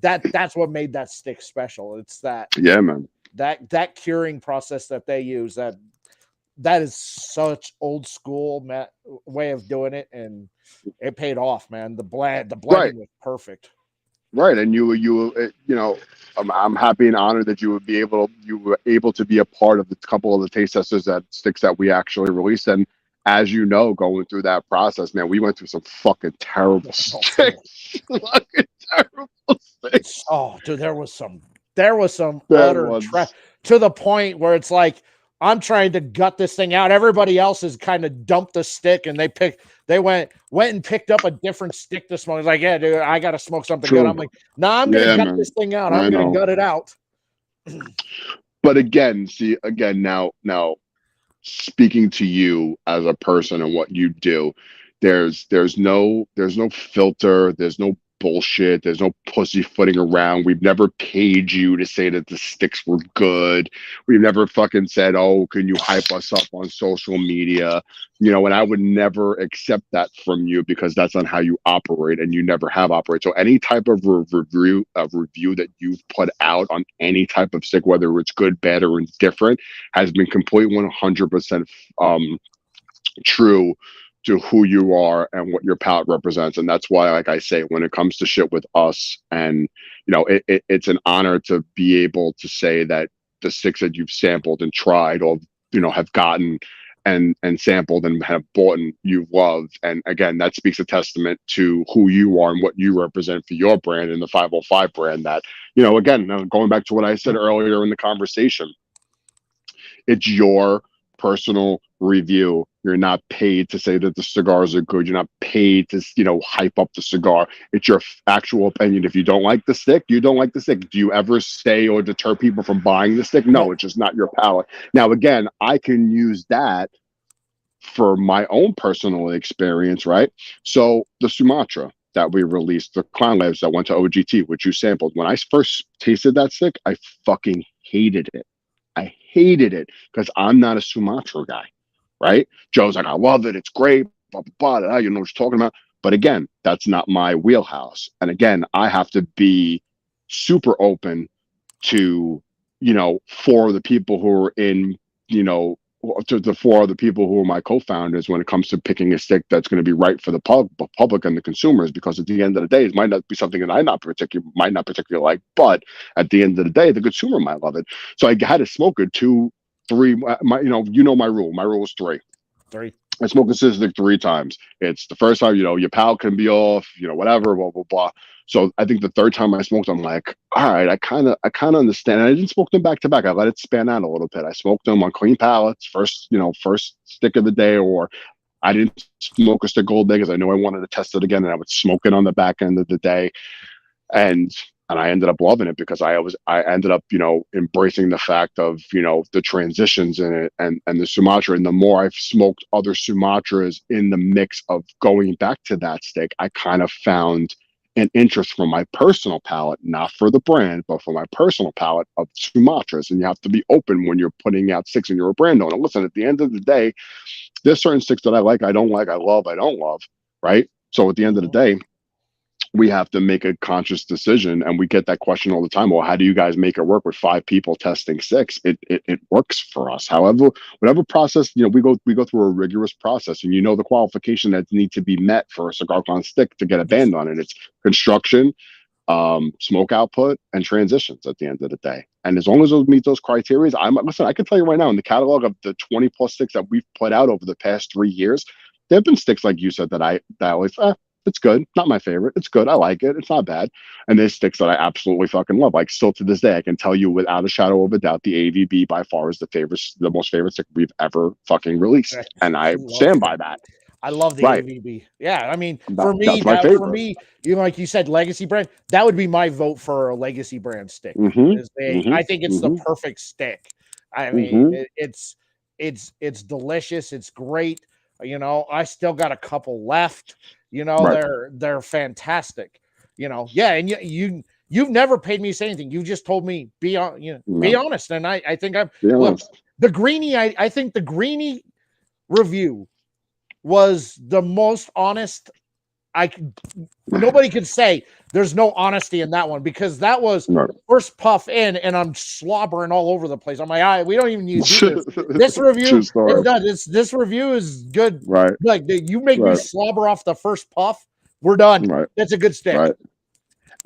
that's what made that stick special. It's that man. That curing process that they use that is such old school way of doing it, and it paid off, man. The blending was perfect. Right, and I'm happy and honored that you were able to be a part of the couple of the taste testers that sticks that we actually released. And as you know, going through that process, man, we went through some fucking terrible sticks. Fucking terrible sticks. Oh, dude, there was some utter trash to the point where it's like I'm trying to gut this thing out. Everybody else has kind of dumped the stick, and they went and picked up a different stick to smoke. It's like, yeah, dude, I got to smoke something good. I'm like, I'm going to gut this thing out. I'm going to gut it out. But again, now speaking to you as a person and what you do, there's no filter, there's no bullshit, there's no pussyfooting around. We've never paid you to say that the sticks were good. We've never fucking said, oh, can you hype us up on social media? And I would never accept that from you because that's not how you operate, and you never have operated. So any type of review that you've put out on any type of stick, whether it's good, bad, or indifferent, has been completely 100% true to who you are and what your palate represents. And that's why, like I say, when it comes to shit with us, and it's an honor to be able to say that the sticks that you've sampled and tried, or have gotten and sampled and have bought and you've loved. And again, that speaks a testament to who you are and what you represent for your brand and the 505 brand. That, again, going back to what I said earlier in the conversation, it's your personal review. You're not paid to say that the cigars are good. You're not paid to, hype up the cigar. It's your actual opinion. If you don't like the stick, you don't like the stick. Do you ever say or deter people from buying the stick? No, it's just not your palate. Now, again, I can use that for my own personal experience, right? So the Sumatra that we released, the Clown Labs that went to OGT, which you sampled, when I first tasted that stick, I fucking hated it. I hated it because I'm not a Sumatra guy, right? Joe's like, I love it. It's great. Blah, blah, blah. You know what you're talking about. But again, that's not my wheelhouse. And again, I have to be super open to, four of the people who are in, to the four other people who are my co-founders when it comes to picking a stick that's going to be right for the public and the consumers, because at the end of the day, it might not be something that I might not particularly like, but at the end of the day, the consumer might love it. So I had to smoke it 2, 3. My rule. My rule is 3. I smoke a stick 3 times. It's the first time, your palate can be off, whatever, blah blah blah. So I think the 3rd time I smoked, I'm like, all right, I kind of understand. And I didn't smoke them back to back. I let it span out a little bit. I smoked them on clean palettes, first stick of the day, or I didn't smoke a stick all day because I know I wanted to test it again, and I would smoke it on the back end of the day. And and I ended up loving it because I ended up, embracing the fact of, the transitions in it and the Sumatra. And the more I've smoked other Sumatras in the mix of going back to that stick, I kind of found an interest from my personal palate, not for the brand, but for my personal palate of Sumatras. And you have to be open when you're putting out sticks and you're a brand owner. Listen, at the end of the day, there's certain sticks that I like, I don't like, I love, I don't love, right? So at the end of the day, we have to make a conscious decision, and we get that question all the time. Well, how do you guys make it work with 5 people testing 6? It works for us. However, whatever process, we go through a rigorous process, and the qualification that need to be met for a cigar clown stick to get a band on it. It's construction, smoke output, and transitions at the end of the day. And as long as those meet those criteria, I can tell you right now, in the catalog of the 20 plus sticks that we've put out over the past 3 years, there have been sticks like you said that I always it's good. Not my favorite. It's good. I like it. It's not bad. And there's sticks that I absolutely fucking love. Like, still to this day, I can tell you without a shadow of a doubt, the AVB by far is the most favorite stick we've ever fucking released. And I stand by that. I love the AVB. Yeah, I mean, for me, like you said, legacy brand, that would be my vote for a legacy brand stick. I think it's the perfect stick. I mean, it's delicious. It's great. I still got a couple left. They're fantastic. Yeah, and you've never paid me to say anything. You just told me be honest, and I think look, the greenie. I think the greenie review was the most honest. Nobody could say there's no honesty in that one, because that was first puff in and I'm slobbering all over the place. I'm like, we don't even need to do this. This review is done. This review is good. Right. Like, you make me slobber off the first puff, we're done. Right. That's a good stick. Right.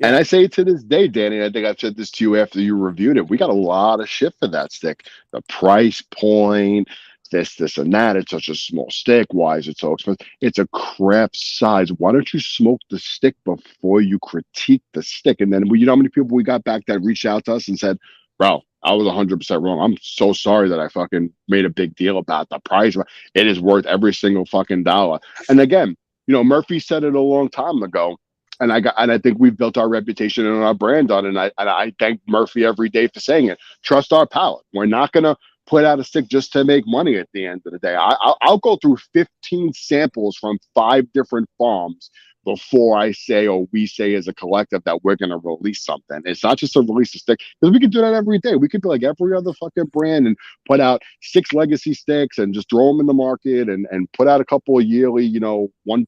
Yeah. And I say to this day, Danny, I think I've said this to you after you reviewed it, we got a lot of shit for that stick. The price point, this and that. It's such a small stick. Why is it so expensive? It's a craft size. Why don't you smoke the stick before you critique the stick? And then, how many people we got back that reached out to us and said, bro, I was 100% wrong. I'm so sorry that I fucking made a big deal about the price. It is worth every single fucking dollar. And again, Murphy said it a long time ago. And I think we've built our reputation and our brand on it. And I thank Murphy every day for saying it. Trust our palate. We're not going to put out a stick just to make money at the end of the day. I'll go through 15 samples from 5 different farms before I say, or we say as a collective, that we're going to release something. It's not just to release a stick, because we can do that every day. We could be like every other fucking brand and put out 6 legacy sticks and just throw them in the market and put out a couple of yearly, one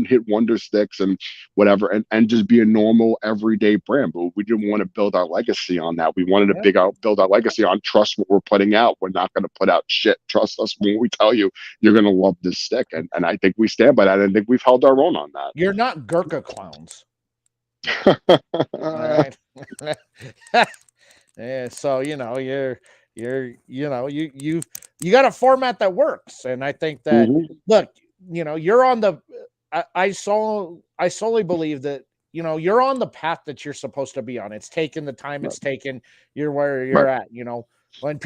hit wonder sticks and whatever, and just be a normal everyday brand. But we didn't want to build our legacy on that. We wanted to build our legacy on trust what we're putting out. We're not going to put out shit. Trust us when we tell you you're going to love this stick. And I think we stand by that. I think we've held our own on that. You're not Gurkha clowns. All right. Yeah, so you got a format that works, and I think that look, you're on the. I solely believe that you're on the path that you're supposed to be on. It's taken the time it's taken. You're where you're at. When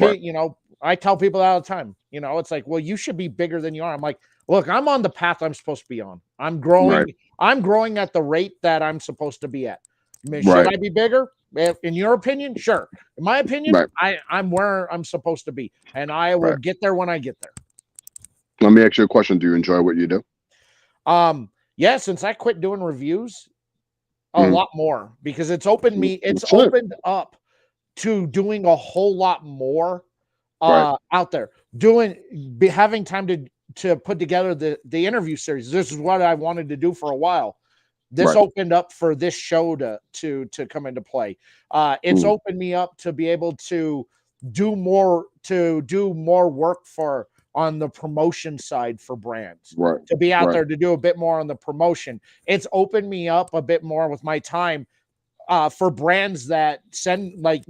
I tell people all the time, it's like, well, you should be bigger than you are. I'm like, look, I'm on the path I'm supposed to be on. I'm growing. Right. I'm growing at the rate that I'm supposed to be at. Should I be bigger? In your opinion, sure. In my opinion, I'm where I'm supposed to be, and I will get there when I get there. Let me ask you a question. Do you enjoy what you do? Yeah, since I quit doing reviews, a lot more, because it's opened opened up to doing a whole lot more out there. Having time to put together the interview series. This is what I wanted to do for a while. This opened up for this show to come into play. It's opened me up to be able to do more work on the promotion side for brands, to be out there to do a bit more on the promotion. It's opened me up a bit more with my time for brands that send, like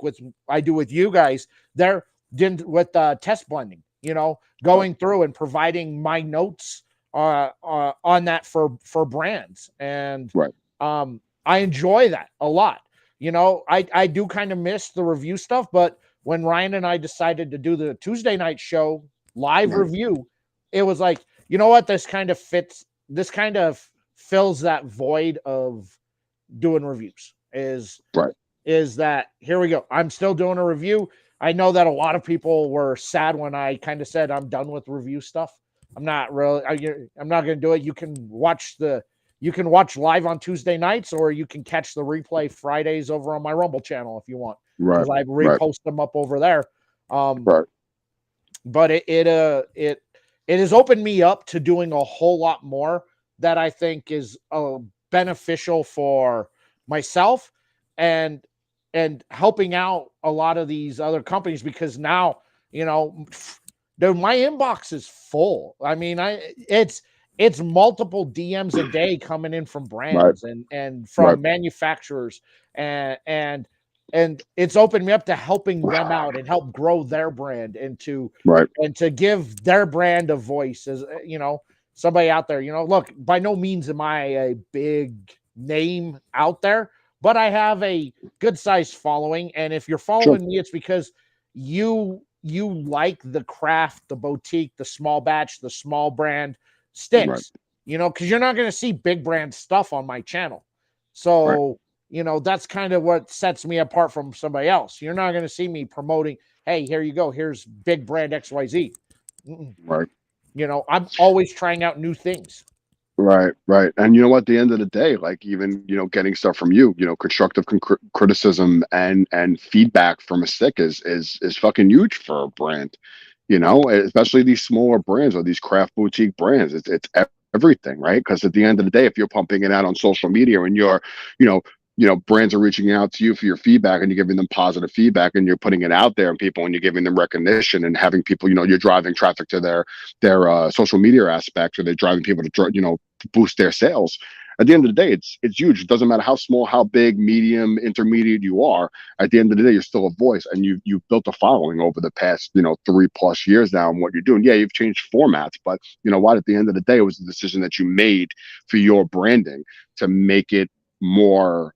with I do with you guys, they're with test blending, going through and providing my notes on that for brands. And I enjoy that a lot. I do kind of miss the review stuff, but when Ryan and I decided to do the Tuesday night show live review, it was like, this kind of fills that void of doing reviews. Right. Is that here we go. I'm still doing a review. I know that a lot of people were sad when I kind of said I'm done with review stuff. I'm not really. I'm not going to do it. You can watch live on Tuesday nights, or you can catch the replay Fridays over on my Rumble channel if you want, Right. because I Right. repost them up over there. Right. But it has opened me up to doing a whole lot more that I think is beneficial for myself and helping out a lot of these other companies, because now, you know, dude, my inbox is full. I mean, it's multiple DMs a day coming in from Right. brands and Right. from manufacturers, and it's opened me up to helping them out and help grow their brand and Right. to give their brand a voice. As you know, somebody out there, you know, look, by no means am I a big name out there, but I have a good sized following. And if you're Sure. following me, it's because you like the craft, the boutique, the small batch, the small brand Right. sticks, you know, because you're not going to see big brand stuff on my channel. Right. So, you know, that's kind of what sets me apart from somebody else. You're not going to see me promoting, hey, here you go, here's big brand XYZ. Right. You know, I'm always trying out new things. Right, right. And you know what, at the end of the day, like, even, getting stuff from you, constructive criticism and feedback from a stick is fucking huge for a brand, especially these smaller brands or these craft boutique brands. It's everything, right? Because at the end of the day, if you're pumping it out on social media and you know, brands are reaching out to you for your feedback and you're giving them positive feedback and you're putting it out there and people and you're giving them recognition and having people, you're driving traffic to their social media aspect, or they're driving people to, boost their sales. At the end of the day, it's huge. It doesn't matter how small, how big, medium, intermediate you are. At the end of the day, you're still a voice, and you've built a following over the past 3+ years now. And what you're doing, yeah, you've changed formats, but you know what? At the end of the day, it was the decision that you made for your branding to make it more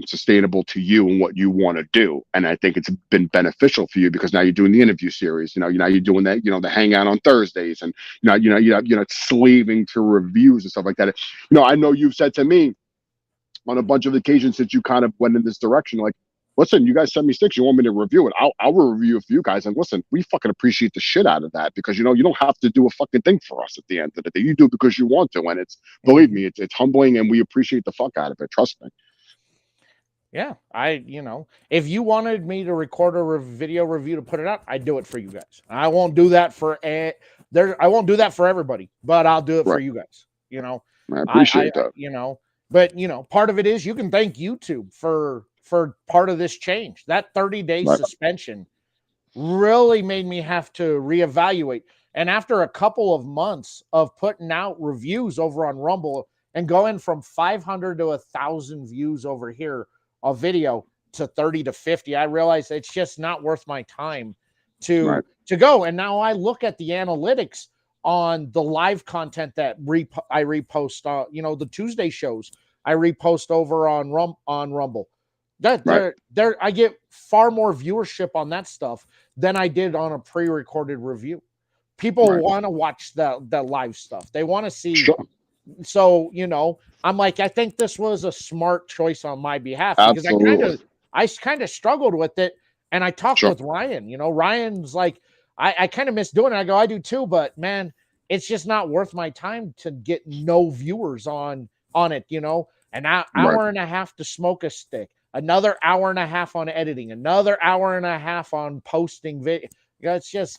sustainable to you and what you want to do. And I think it's been beneficial for you because now you're doing the interview series. Now you're doing that, the hangout on Thursdays, and you're not slaving to reviews and stuff like that. I know you've said to me on a bunch of occasions that you kind of went in this direction, like, listen, you guys send me sticks, you want me to review it, I'll review it for you guys. And listen, we fucking appreciate the shit out of that, because you don't have to do a fucking thing for us at the end of the day. You do it because you want to, and believe me, it's humbling, and we appreciate the fuck out of it. Trust me. Yeah, if you wanted me to record a video review to put it out, I'd do it for you guys. I won't do that for I won't do that for everybody, but I'll do it for you guys. I appreciate that. But part of it is you can thank YouTube for part of this change. That 30-day suspension really made me have to reevaluate. And after a couple of months of putting out reviews over on Rumble and going from 500 to 1,000 views over here, a video, to 30 to 50, I realized it's just not worth my time to go. And now I look at the analytics on the live content that I repost, the Tuesday shows I repost over on Rumble. I get far more viewership on that stuff than I did on a pre-recorded review. People want to watch the live stuff. They want to see. Sure. So, I'm like, I think this was a smart choice on my behalf, because Absolutely. I kind of struggled with it. And I talked with Ryan, Ryan's like, I kind of miss doing it. I go, I do too, but man, it's just not worth my time to get no viewers on it, an hour and a half to smoke a stick, another hour and a half on editing, another hour and a half on posting video. It's just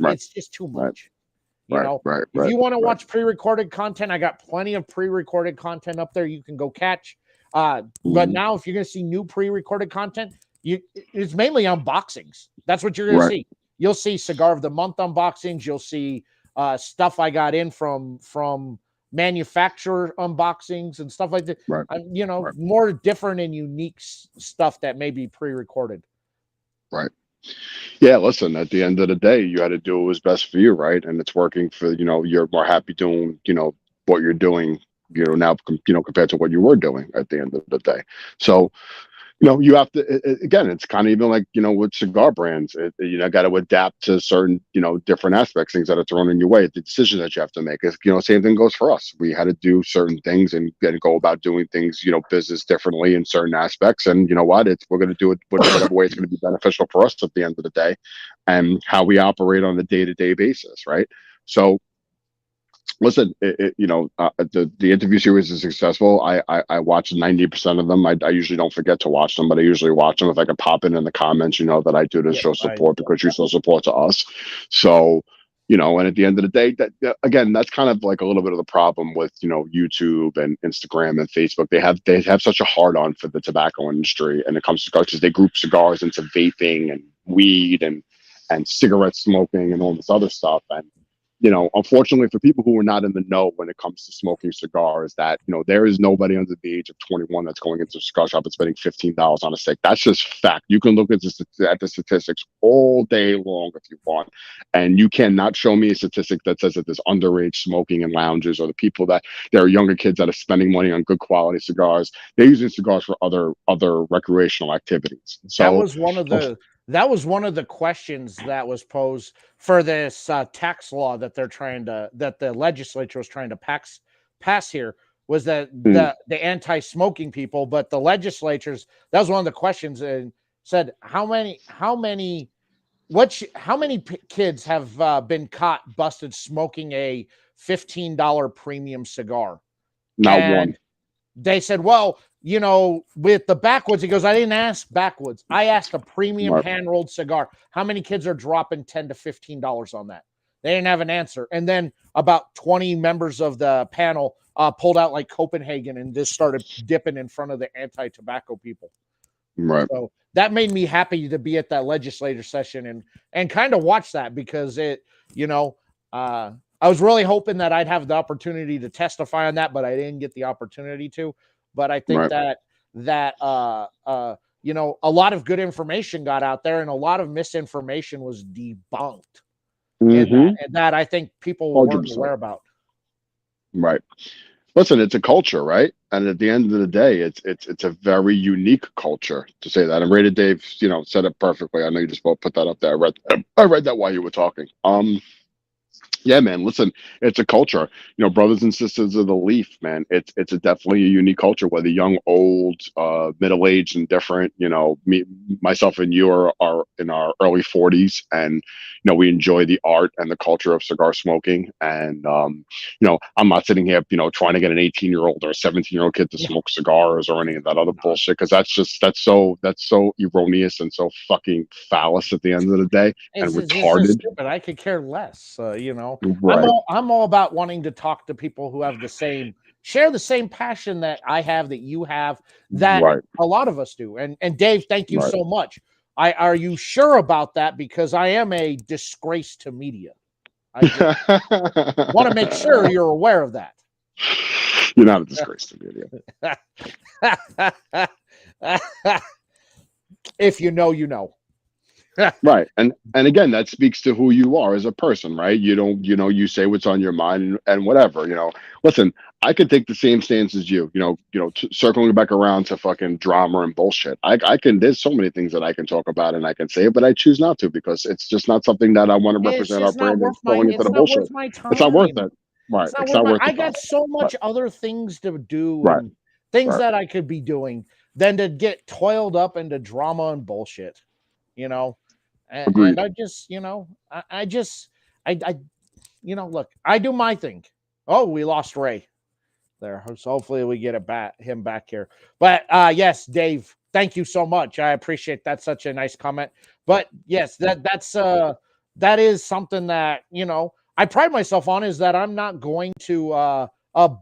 too much. If you want to watch pre-recorded content, I got plenty of pre-recorded content up there you can go catch. But now if you're going to see new pre-recorded content, it's mainly unboxings. That's what you're going to see. You'll see Cigar of the Month unboxings. You'll see stuff I got in from manufacturer unboxings and stuff like that. More different and unique stuff that may be pre-recorded. Right. Yeah, listen, at the end of the day, you had to do what was best for you, right? And it's working for, you're more happy doing, what you're doing, now, compared to what you were doing at the end of the day. So, You have to, again, it's kind of even like, with cigar brands, got to adapt to certain, different aspects, things that are thrown in your way, the decisions that you have to make is, same thing goes for us. We had to do certain things and go about doing things, business differently in certain aspects. And you know what, we're going to do it whatever way it's going to be beneficial for us at the end of the day, and how we operate on a day-to-day basis. Right. So, listen, the interview series is successful. I watch 90% of them. I usually don't forget to watch them, but I usually watch them. If I can pop in the comments, that I do to Yes, show support because you show support to us. So, and at the end of the day, again, that's kind of like a little bit of the problem with YouTube and Instagram and Facebook. They have such a hard on for the tobacco industry, and it comes to cigars because they group cigars into vaping and weed and cigarette smoking and all this other stuff. And unfortunately for people who are not in the know when it comes to smoking cigars, that, there is nobody under the age of 21 that's going into a cigar shop and spending $15 on a stick. That's just fact. You can look at the statistics all day long if you want. And you cannot show me a statistic that says that there's underage smoking in lounges, or the people that there are younger kids that are spending money on good quality cigars. They're using cigars for other recreational activities. So that was one of the questions that was posed for this tax law that the legislature was trying to pass here, was that the anti-smoking people, but the legislatures, that was one of the questions, and said how many kids have been caught busted smoking a $15 premium cigar? Not one. They said, well, with the backwoods, he goes, I didn't ask backwoods. I asked a premium hand-rolled cigar. How many kids are dropping $10 to $15 on that? They didn't have an answer. And then about 20 members of the panel pulled out like Copenhagen and just started dipping in front of the anti-tobacco people. Right. So that made me happy to be at that legislature session and kind of watch that, because I was really hoping that I'd have the opportunity to testify on that, but I didn't get the opportunity to. But I think that a lot of good information got out there, and a lot of misinformation was debunked. And that I think people weren't aware about. Right. Listen, it's a culture, right? And at the end of the day, it's a very unique culture, to say that. And Rated Dave, said it perfectly. I know you just both put that up there. I read that while you were talking. Yeah, man. Listen, it's a culture. Brothers and sisters of the leaf, man. It's definitely a unique culture. Whether young, old, middle-aged, and different. Me, myself, and you are in our early 40s, and we enjoy the art and the culture of cigar smoking. And I'm not sitting here, trying to get an 18-year-old or a 17-year-old kid to smoke cigars or any of that other bullshit, because that's so erroneous and so fucking phallus at the end of the day, and retarded. Stupid. I could care less. Right. I'm all about wanting to talk to people who have share the same passion that I have, that you have, that a lot of us do. And Dave, thank you so much. Are you sure about that? Because I am a disgrace to media. I just want to make sure you're aware of that. You're not a disgrace to media. If you know, you know. Right. And again, that speaks to who you are as a person, right? You say what's on your mind and whatever. Listen, I could take the same stance as you, circling back around to fucking drama and bullshit. There's so many things that I can talk about and I can say, but I choose not to, because it's just not something that I want to represent our brand and going into the bullshit. It's not worth it. Right. It's not worth it. I got so much other things to do, and things that I could be doing, than to get toiled up into drama and bullshit, And I just, look, I do my thing. Oh, we lost Ray there. So hopefully we get him back here. But yes, Dave, thank you so much. I appreciate that. Such a nice comment. But yes, that is something that, I pride myself on, is that I'm not going to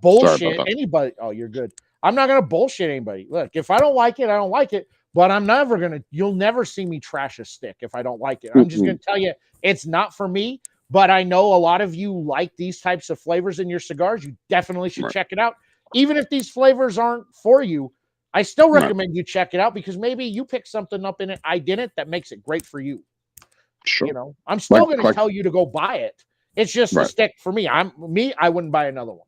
bullshit anybody. Oh, you're good. I'm not going to bullshit anybody. Look, if I don't like it, I don't like it. But you'll never see me trash a stick if I don't like it. I'm just going to tell you, it's not for me. But I know a lot of you like these types of flavors in your cigars. You definitely should check it out. Even if these flavors aren't for you, I still recommend you check it out, because maybe you pick something up in it I didn't that makes it great for you. Sure. I'm still going to tell you to go buy it. It's just a stick for me. I wouldn't buy another one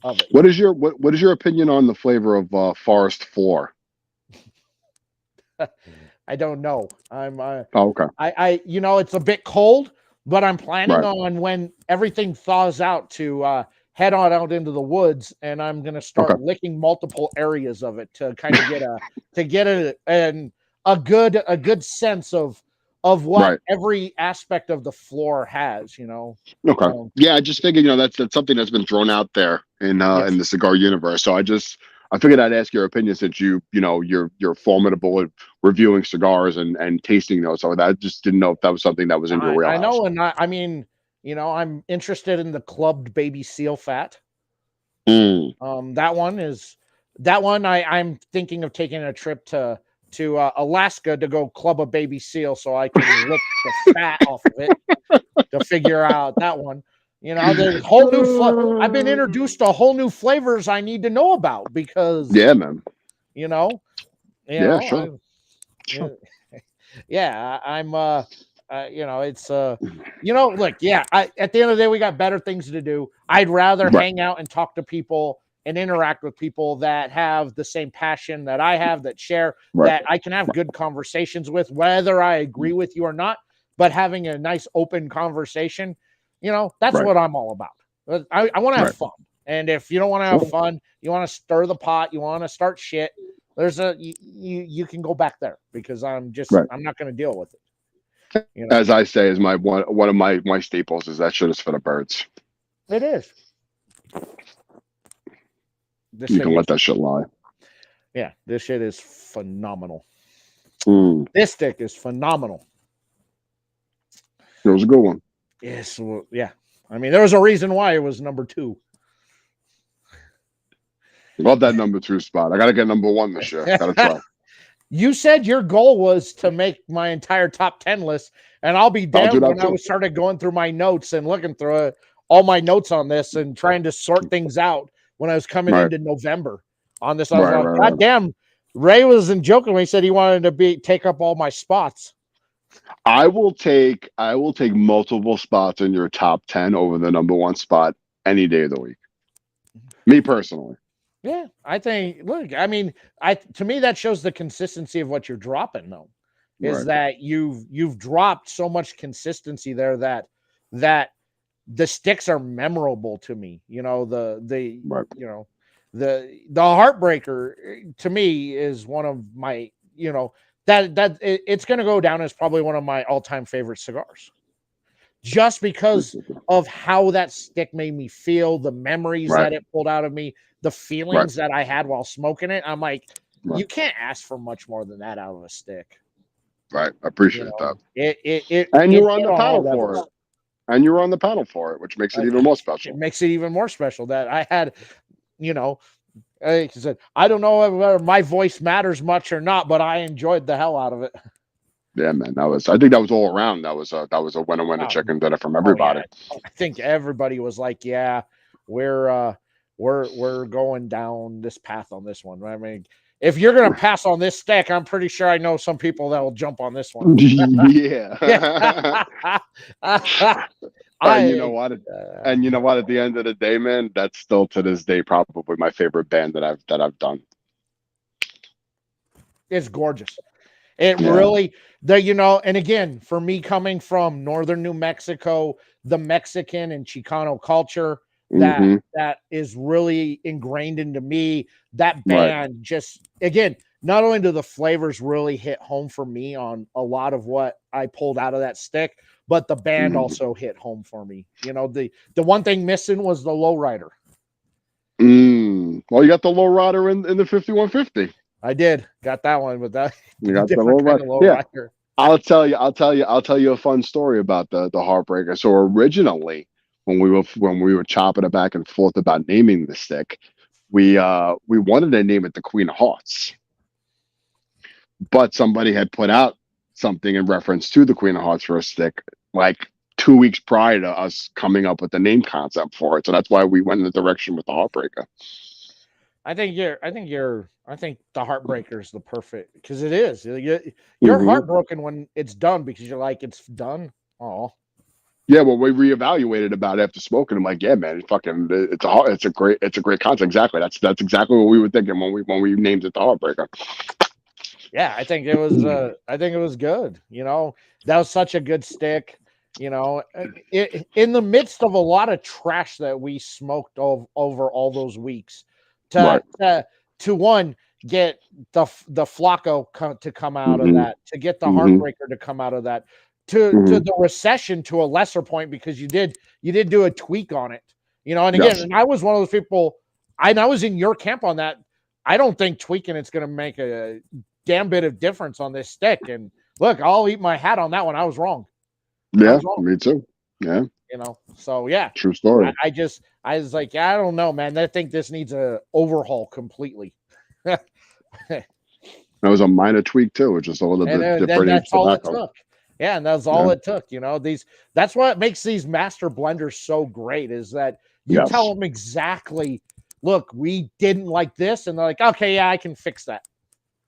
of it. What is your opinion on the flavor of Forest 4? I don't know. I'm Oh, okay. it's a bit cold, but I'm planning Right. on when everything thaws out to head on out into the woods, and I'm gonna Okay. start licking multiple areas of it to kind of get a good sense of what Right. every aspect of the floor has, you know. Okay. So Yeah, I just figured, that's something that's been thrown out there in yes, the cigar universe. So I figured I'd ask your opinion since you're formidable at reviewing cigars and tasting those. So I just didn't know if that was something that was in your I wheelhouse. know, and I mean, I'm interested in the clubbed baby seal fat. Mm. That one I'm thinking of taking a trip to Alaska to go club a baby seal so I can lick the fat off of it to figure out that one. There's whole new I've been introduced to whole new flavors I need to know about because Yeah, man. you know, Yeah, sure. I Sure. yeah, I'm it's look, yeah, at the end of the day we got better things to do. I'd rather Right. hang out and talk to people and interact with people that have the same passion that I have, that share, Right. that I can have good conversations with, whether I agree with you or not, but having a nice open conversation, that's Right. what I'm all about. I want to have Right. fun. And if you don't want to have Sure. fun, you want to stir the pot, you want to start shit, you can go back there because Right. I'm not going to deal with it. As I say, is my one of my staples is that shit is for the birds. It is. This You thing can is, let that shit lie. yeah, this shit is phenomenal. Mm. This stick is phenomenal. It was a good one. Yes, well, yeah. I mean, there was a reason why it was number 2. Love that number 2 spot. I gotta get number 1 this year. Gotta try. You said your goal was to make my entire top 10 list, and I'll be I'll do damned that when I too. was started going through my notes and looking through all my notes on this and trying to sort things out when I was coming Right. into November on this. I was Right. like, Right. God Right. damn, Ray wasn't joking when he said he wanted to take up all my spots. I will take multiple spots in your top 10 over the number 1 spot any day of the week. Me personally. Yeah, I think. Look, I mean, to me that shows the consistency of what you're dropping. Though, is Right. that you've dropped so much consistency there that the sticks are memorable to me. Right. The heartbreaker to me is one of my it's going to go down as probably one of my all time favorite cigars, just because of how that stick made me feel, the memories Right. that it pulled out of me, the Right. feelings that I had while smoking it. I'm like, Right. you can't ask for much more than that out of a stick. Right. I appreciate that. It And you're on hit the on all panel for levels. it. And you're on the panel for it, which makes it even more It special. makes it even more special that I had, you know, like I said, I don't know whether my voice matters much or not, but I enjoyed the hell out of it. Yeah, man. I think that was all around. That was a winner chicken dinner from Oh everybody. yeah, I think everybody was like, "Yeah, we're going down this path on this one." I mean, if you're gonna pass on this stack, I'm pretty sure I know some people that will jump on this one. Yeah. Yeah, And you know I what? And you know what? At the end of the day, man, that's still to this day probably my favorite band that I've done. it's gorgeous. It Yeah. really and again, for me coming from northern New Mexico, the Mexican and Chicano culture that Hmm. that is really ingrained into me. That Right. band just again, not only do the flavors really hit home for me on a lot of what I pulled out of that stick, but the band Mm. also hit home for me. The one thing missing was the lowrider. Well, you got the low rider in the 5150. I did got that one, but that You got the low different kind rider. of Yeah. lowrider. I'll tell you a fun story about the Heartbreaker. So originally, when we were chopping it back and forth about naming the stick, we wanted to name it the Queen of Hearts, but somebody had put out something in reference to the Queen of Hearts for a stick like 2 weeks prior to us coming up with the name concept for it. So that's why we went in the direction with the Heartbreaker. I think the heartbreaker is the perfect because it is. You're Hmm. heartbroken when it's done because you're like, it's done. Oh, Yeah, well, we reevaluated about it after smoking. I'm like, yeah, man, it's a great concept. Exactly. That's exactly what we were thinking when we named it the Heartbreaker. Yeah, I think it was. I think it was good. That was such a good stick. In the midst of a lot of trash that we smoked over all those weeks, to Right. to one get the Flacco to come out of Mm-hmm. that, to get the Mm-hmm. Heartbreaker to come out of that, to Mm-hmm. the Recession to a lesser point because you did do a tweak on it. And again, Yes. and I was one of those people. I was in your camp on that. I don't think tweaking it's going to make a damn bit of difference on this stick. And look, I'll eat my hat on that one. I was wrong. Yeah, me too. Yeah, So yeah, true story. I was like, yeah, I don't know, man. I think this needs a overhaul completely. That was a minor tweak too, just a little bit different That's all it tobacco. took. Yeah, and that's all it took. That's what makes these master blenders so great is that you tell them exactly, look, we didn't like this, and they're like, okay, yeah, I can fix that.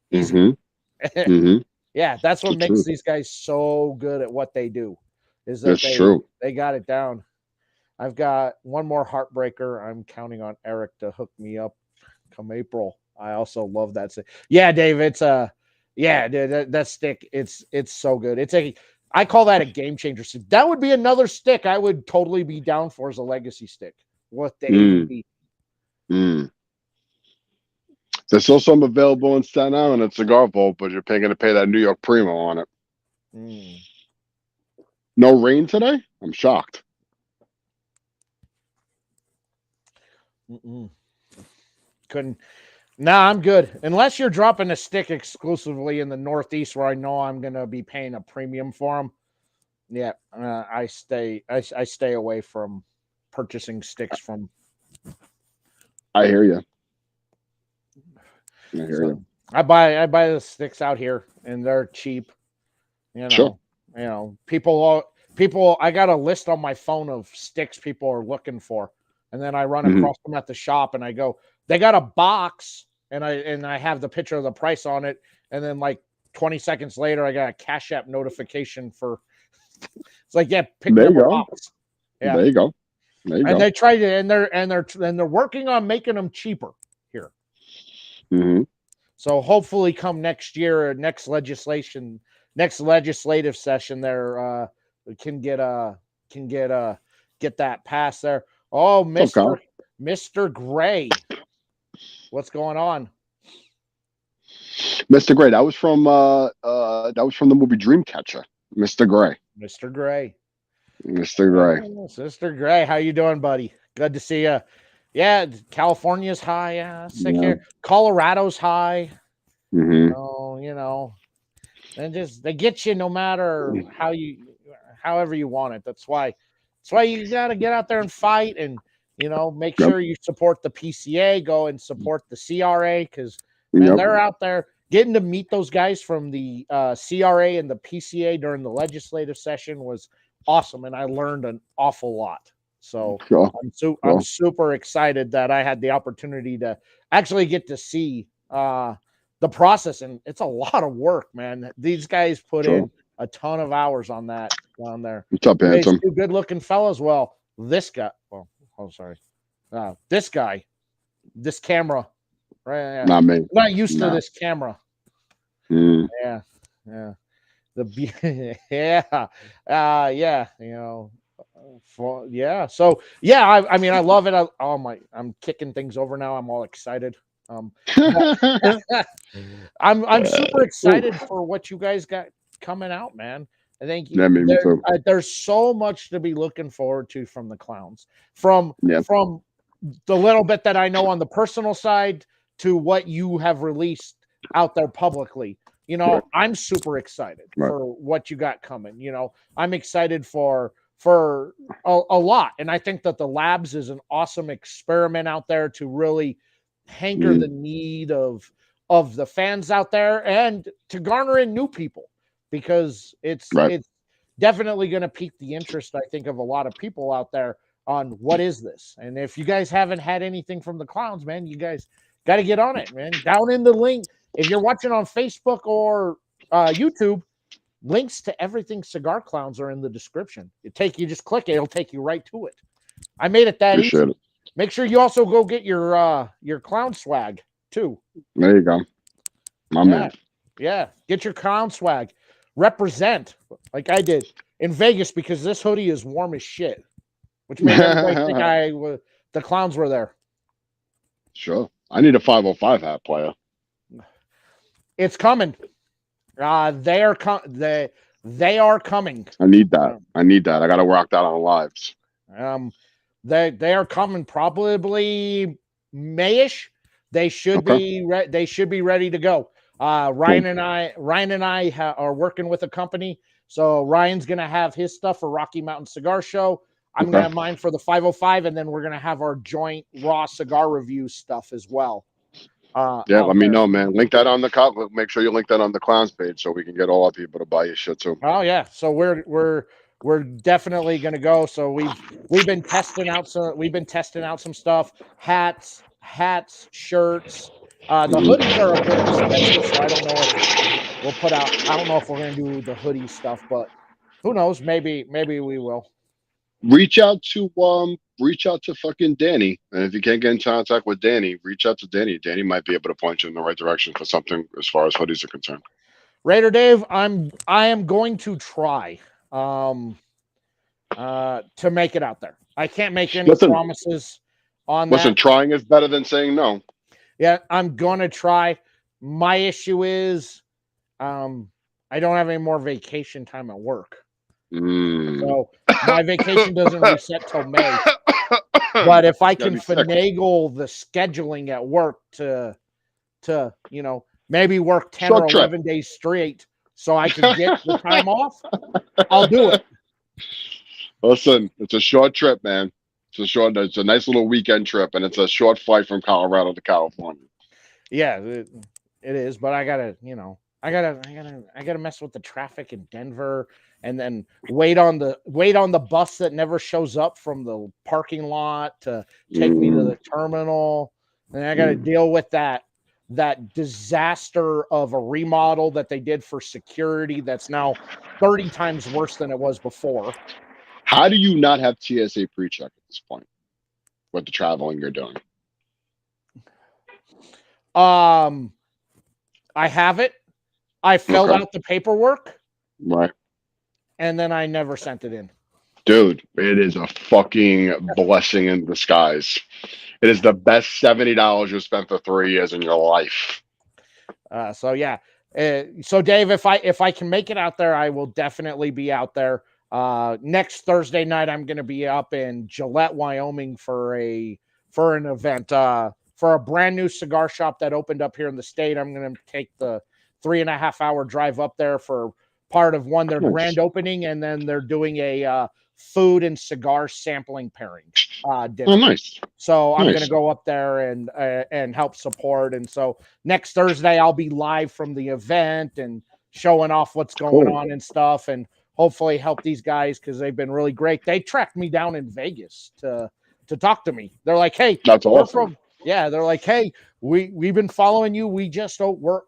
Easy. Mm-hmm. Mm-hmm. Yeah, that's what makes true. these guys so good at what they do. Is that That's true. they got it down. I've got one more Heartbreaker. I'm counting on Eric to hook me up come April. I also love that stick. Yeah, Dave, it's dude, that stick, it's so good. I call that a game changer. So that would be another stick I would totally be down for as a legacy stick. What the AVB. There's still some available in Staten Island at Cigar Vault, but you're going to pay that New York Primo on it. No rain today? I'm shocked. Couldn't. Nah, I'm good. Unless you're dropping a stick exclusively in the Northeast where I know I'm going to be paying a premium for them. Yeah, I stay away from purchasing sticks from. I hear you. I buy the sticks out here and they're cheap. Sure. People. I got a list on my phone of sticks people are looking for, and then I run across them at the shop, and I go, they got a box, and I have the picture of the price on it, and then like 20 seconds later, I got a Cash App notification for. It's like, yeah, pick there them you a go. box. Yeah, there you go. There you and go. they try to, and they're working on making them cheaper here. Mm-hmm. So hopefully, come next year, next legislative session, there can get that passed there. Oh, Mr. Gray, what's going on, Mr. Gray? That was from the movie Dreamcatcher. Mr. Gray. Mr. Gray. Mr. Gray, how you doing, buddy? Good to see you. Yeah, California's high. Yeah, sick here. Colorado's high. Mm-hmm. So, and just they get you no matter however you want it. That's why you got to get out there and fight and make sure you support the PCA, go and support the CRA because they're out there. Getting to meet those guys from the CRA and the PCA during the legislative session was awesome, and I learned an awful lot. So I'm super excited that I had the opportunity to actually get to see the process, and it's a lot of work, man. These guys put in a ton of hours on that down there. What's up, handsome? Two good-looking fellas. Well, this guy. This guy, this camera. Right? Not me. I'm not used to this camera. Mm. Yeah. So I mean, I love it. I'm kicking things over now. I'm all excited. I'm super excited for what you guys got coming out, man. I think there's so much to be looking forward to from the clowns. From the little bit that I know on the personal side to what you have released out there publicly. I'm super excited for what you got coming. I'm excited for a lot. And I think that the labs is an awesome experiment out there to really hanker the need of the fans out there and to garner in new people because it's definitely going to pique the interest, I think, of a lot of people out there on what is this. And if you guys haven't had anything from the clowns, man, you guys got to get on it, man. Down in the link. If you're watching on Facebook or YouTube, links to everything Cigar Clowns are in the description. You just click it, it'll take you right to it. I made it that easy. Make sure you also go get your clown swag too. There you go. My man. Yeah, get your clown swag. Represent like I did in Vegas because this hoodie is warm as shit, which made everybody think the clowns were there. Sure. I need a 505 hat, player. It's coming. They are they are coming. I need that. Um, I need that. I got to rock that on lives. um, they are coming probably Mayish. They should Okay. they should be ready to go. Cool. Ryan and I are working with a company, so Ryan's gonna have his stuff for Rocky Mountain Cigar Show. I'm gonna Okay. have mine for the 505, and then we're gonna have our joint raw cigar review stuff as well. Yeah, Out let me there. know, man. Link that on the make sure you link that on the clowns page so we can get all our people to buy your shit too. Oh yeah, so we're definitely gonna go. So we've been testing out some stuff, hats, shirts. The hoodies are a bit expensive, so I don't know if we'll put out. I don't know if we're gonna do the hoodie stuff, but who knows? Maybe we will. Reach out to fucking Danny. And if you can't get in contact with Danny, reach out to Danny. Danny might be able to point you in the right direction for something as far as hoodies are concerned. Raider Dave, I am going to try to make it out there. I can't make any promises on Listen, that. trying is better than saying no. Yeah, I'm gonna try. My issue is I don't have any more vacation time at work. So my vacation doesn't reset till May. But if I can finagle the scheduling at work to maybe work 10 or 11 days straight so I can get the time off, I'll do it. Listen, it's a short trip, man. It's a nice little weekend trip, and it's a short flight from Colorado to California. Yeah, it is, but I gotta mess with the traffic in Denver and then wait on the bus that never shows up from the parking lot to take me to the terminal. And I gotta deal with that disaster of a remodel that they did for security that's now 30 times worse than it was before. How do you not have TSA pre-check at this point with the traveling you're doing? I have it. I filled out the paperwork. Right. And then I never sent it in. Dude, it is a fucking blessing in disguise. It is the best $70 you spent for 3 years in your life. So yeah. So Dave, if I can make it out there, I will definitely be out there. Next Thursday night, I'm going to be up in Gillette, Wyoming for an event, for a brand new cigar shop that opened up here in the state. I'm going to take the 3.5 hour drive up there for part of their grand opening, and then they're doing a food and cigar sampling pairing dinner. Oh, nice. So I'm going to go up there and help support. And so next Thursday, I'll be live from the event and showing off what's going on and stuff, and hopefully help these guys because they've been really great. They tracked me down in Vegas to talk to me. They're like, "Hey, that's awesome." They're like, "Hey, we've been following you.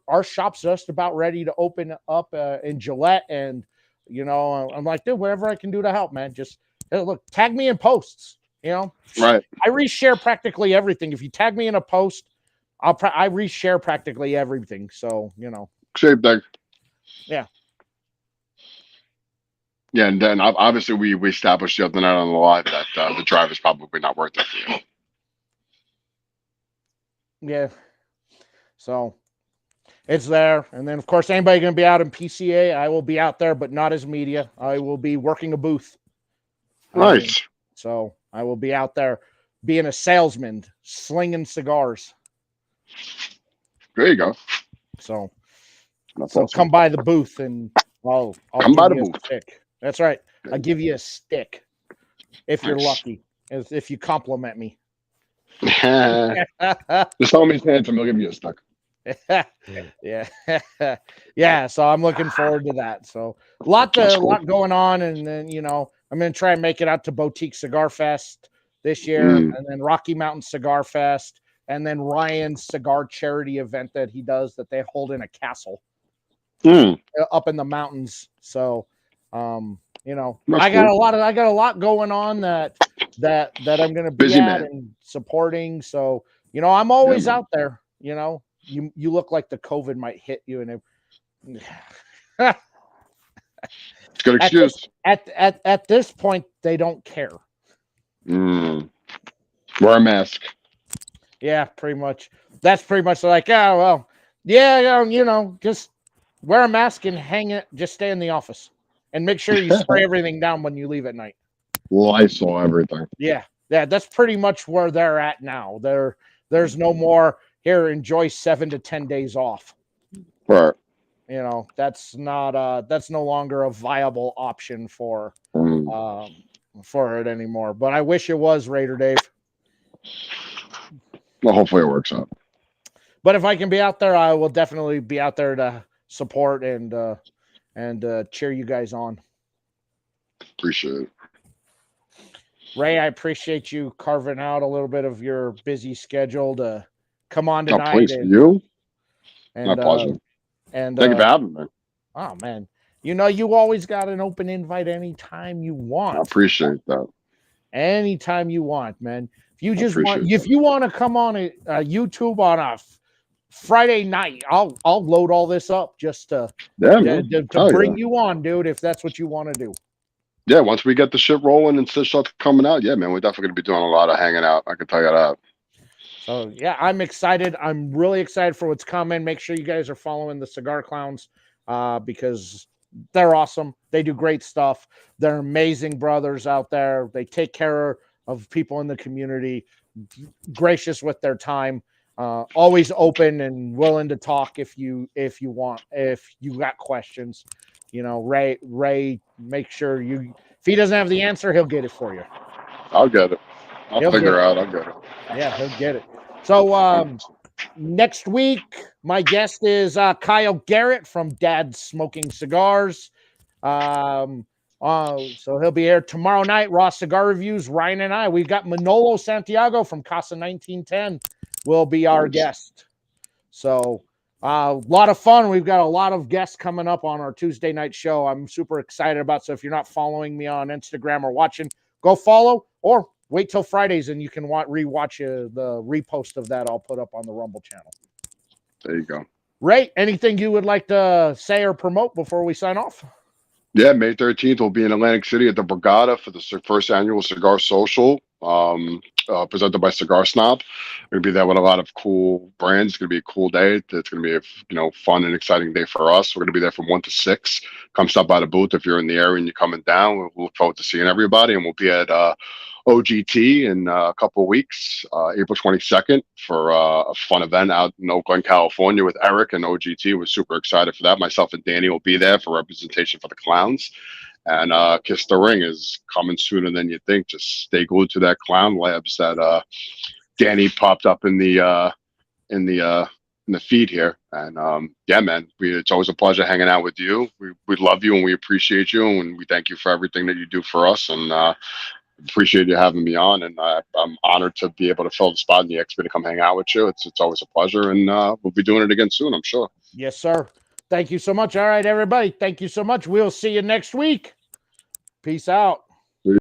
Our shop's just about ready to open up in Gillette, and I'm like, dude, whatever I can do to help, man. Just look, tag me in posts. Right. I reshare practically everything. If you tag me in a post, I reshare practically everything. So Same thing. Yeah. Yeah, and then obviously we established the other night on the live that the drive is probably not worth it for you. Yeah. So it's there. And then, of course, anybody going to be out in PCA, I will be out there, but not as media. I will be working a booth. Nice. So I will be out there being a salesman, slinging cigars. There you go. So awesome. Come by the booth and I'll come by the booth. Stick. That's right. I'll give you a stick if you're lucky, if you compliment me. Just tell me he's handsome, he'll give you a stick. Yeah. So I'm looking forward to that. So a lot going on, and then I'm going to try and make it out to Boutique Cigar Fest this year, and then Rocky Mountain Cigar Fest, and then Ryan's cigar charity event that he does that they hold in a castle up in the mountains. So I got a lot going on that I'm going to be at and supporting. So I'm always out there. You look like the COVID might hit you, and It's a good at this excuse. at this point, they don't care. Mm. Wear a mask. Yeah, pretty much. That's pretty much like, yeah, well, yeah, just wear a mask and hang it. Just stay in the office and make sure you spray everything down when you leave at night. Lysol, everything. Yeah, yeah, that's pretty much where they're at now. There's no more here. Enjoy 7 to 10 days off. Right. That's no longer a viable option Mm. for it anymore. But I wish it was, Raider Dave. Well, hopefully it works out. But if I can be out there, I will definitely be out there to support and cheer you guys on. Appreciate it. Ray, I appreciate you carving out a little bit of your busy schedule to come on Oh, tonight. please, you. My And pleasure. and Thank you for having me. oh man, you always got an open invite anytime you want. I appreciate that. Anytime you want, man. If you just appreciate want, if you want to come on a YouTube on a Friday night, I'll load all this up just to bring you on, dude. If that's what you want to do. Yeah, once we get the shit rolling and shit starts coming out, yeah, man, we're definitely gonna be doing a lot of hanging out. I can tell you that. So yeah, I'm excited. I'm really excited for what's coming. Make sure you guys are following the Cigar Clowns because they're awesome. They do great stuff. They're amazing brothers out there. They take care of people in the community, gracious with their time, always open and willing to talk if you want, if you got questions. Ray, make sure if he doesn't have the answer, he'll get it for you. I'll get it. I'll figure out. I'll get it. Yeah, he'll get it. So next week, my guest is Kyle Garrett from Dad's Smoking Cigars. So he'll be here tomorrow night. Raw Cigar Reviews. Ryan and I. We've got Manolo Santiago from Casa 1910 will be our guest. So a lot of fun. We've got a lot of guests coming up on our Tuesday night show. I'm super excited about. So if you're not following me on Instagram or watching, go follow or wait till Fridays and you can rewatch the repost of that I'll put up on the Rumble channel. There you go. Ray, anything you would like to say or promote before we sign off? Yeah, May 13th, we'll be in Atlantic City at the Borgata for the first annual Cigar Social, presented by Cigar Snob. We're going to be there with a lot of cool brands. It's going to be a cool day. It's going to be a fun and exciting day for us. We're going to be there from 1 to 6. Come stop by the booth if you're in the area and you're coming down. We'll look forward to seeing everybody, and we'll be at OGT in a couple of weeks, April 22nd, for a fun event out in Oakland, California with Eric and OGT. We're super excited for that. Myself and Danny will be there for representation for the Clowns. And Kiss the Ring is coming sooner than you think. Just stay glued to that Clown Labs that Danny popped up in the feed here. And yeah, man, it's always a pleasure hanging out with you. We love you and we appreciate you, and we thank you for everything that you do for us. And appreciate you having me on, and I'm honored to be able to fill the spot in the XP to come hang out with you. It's always a pleasure, and we'll be doing it again soon, I'm sure. Yes, sir. Thank you so much. All right, everybody. Thank you so much. We'll see you next week. Peace out.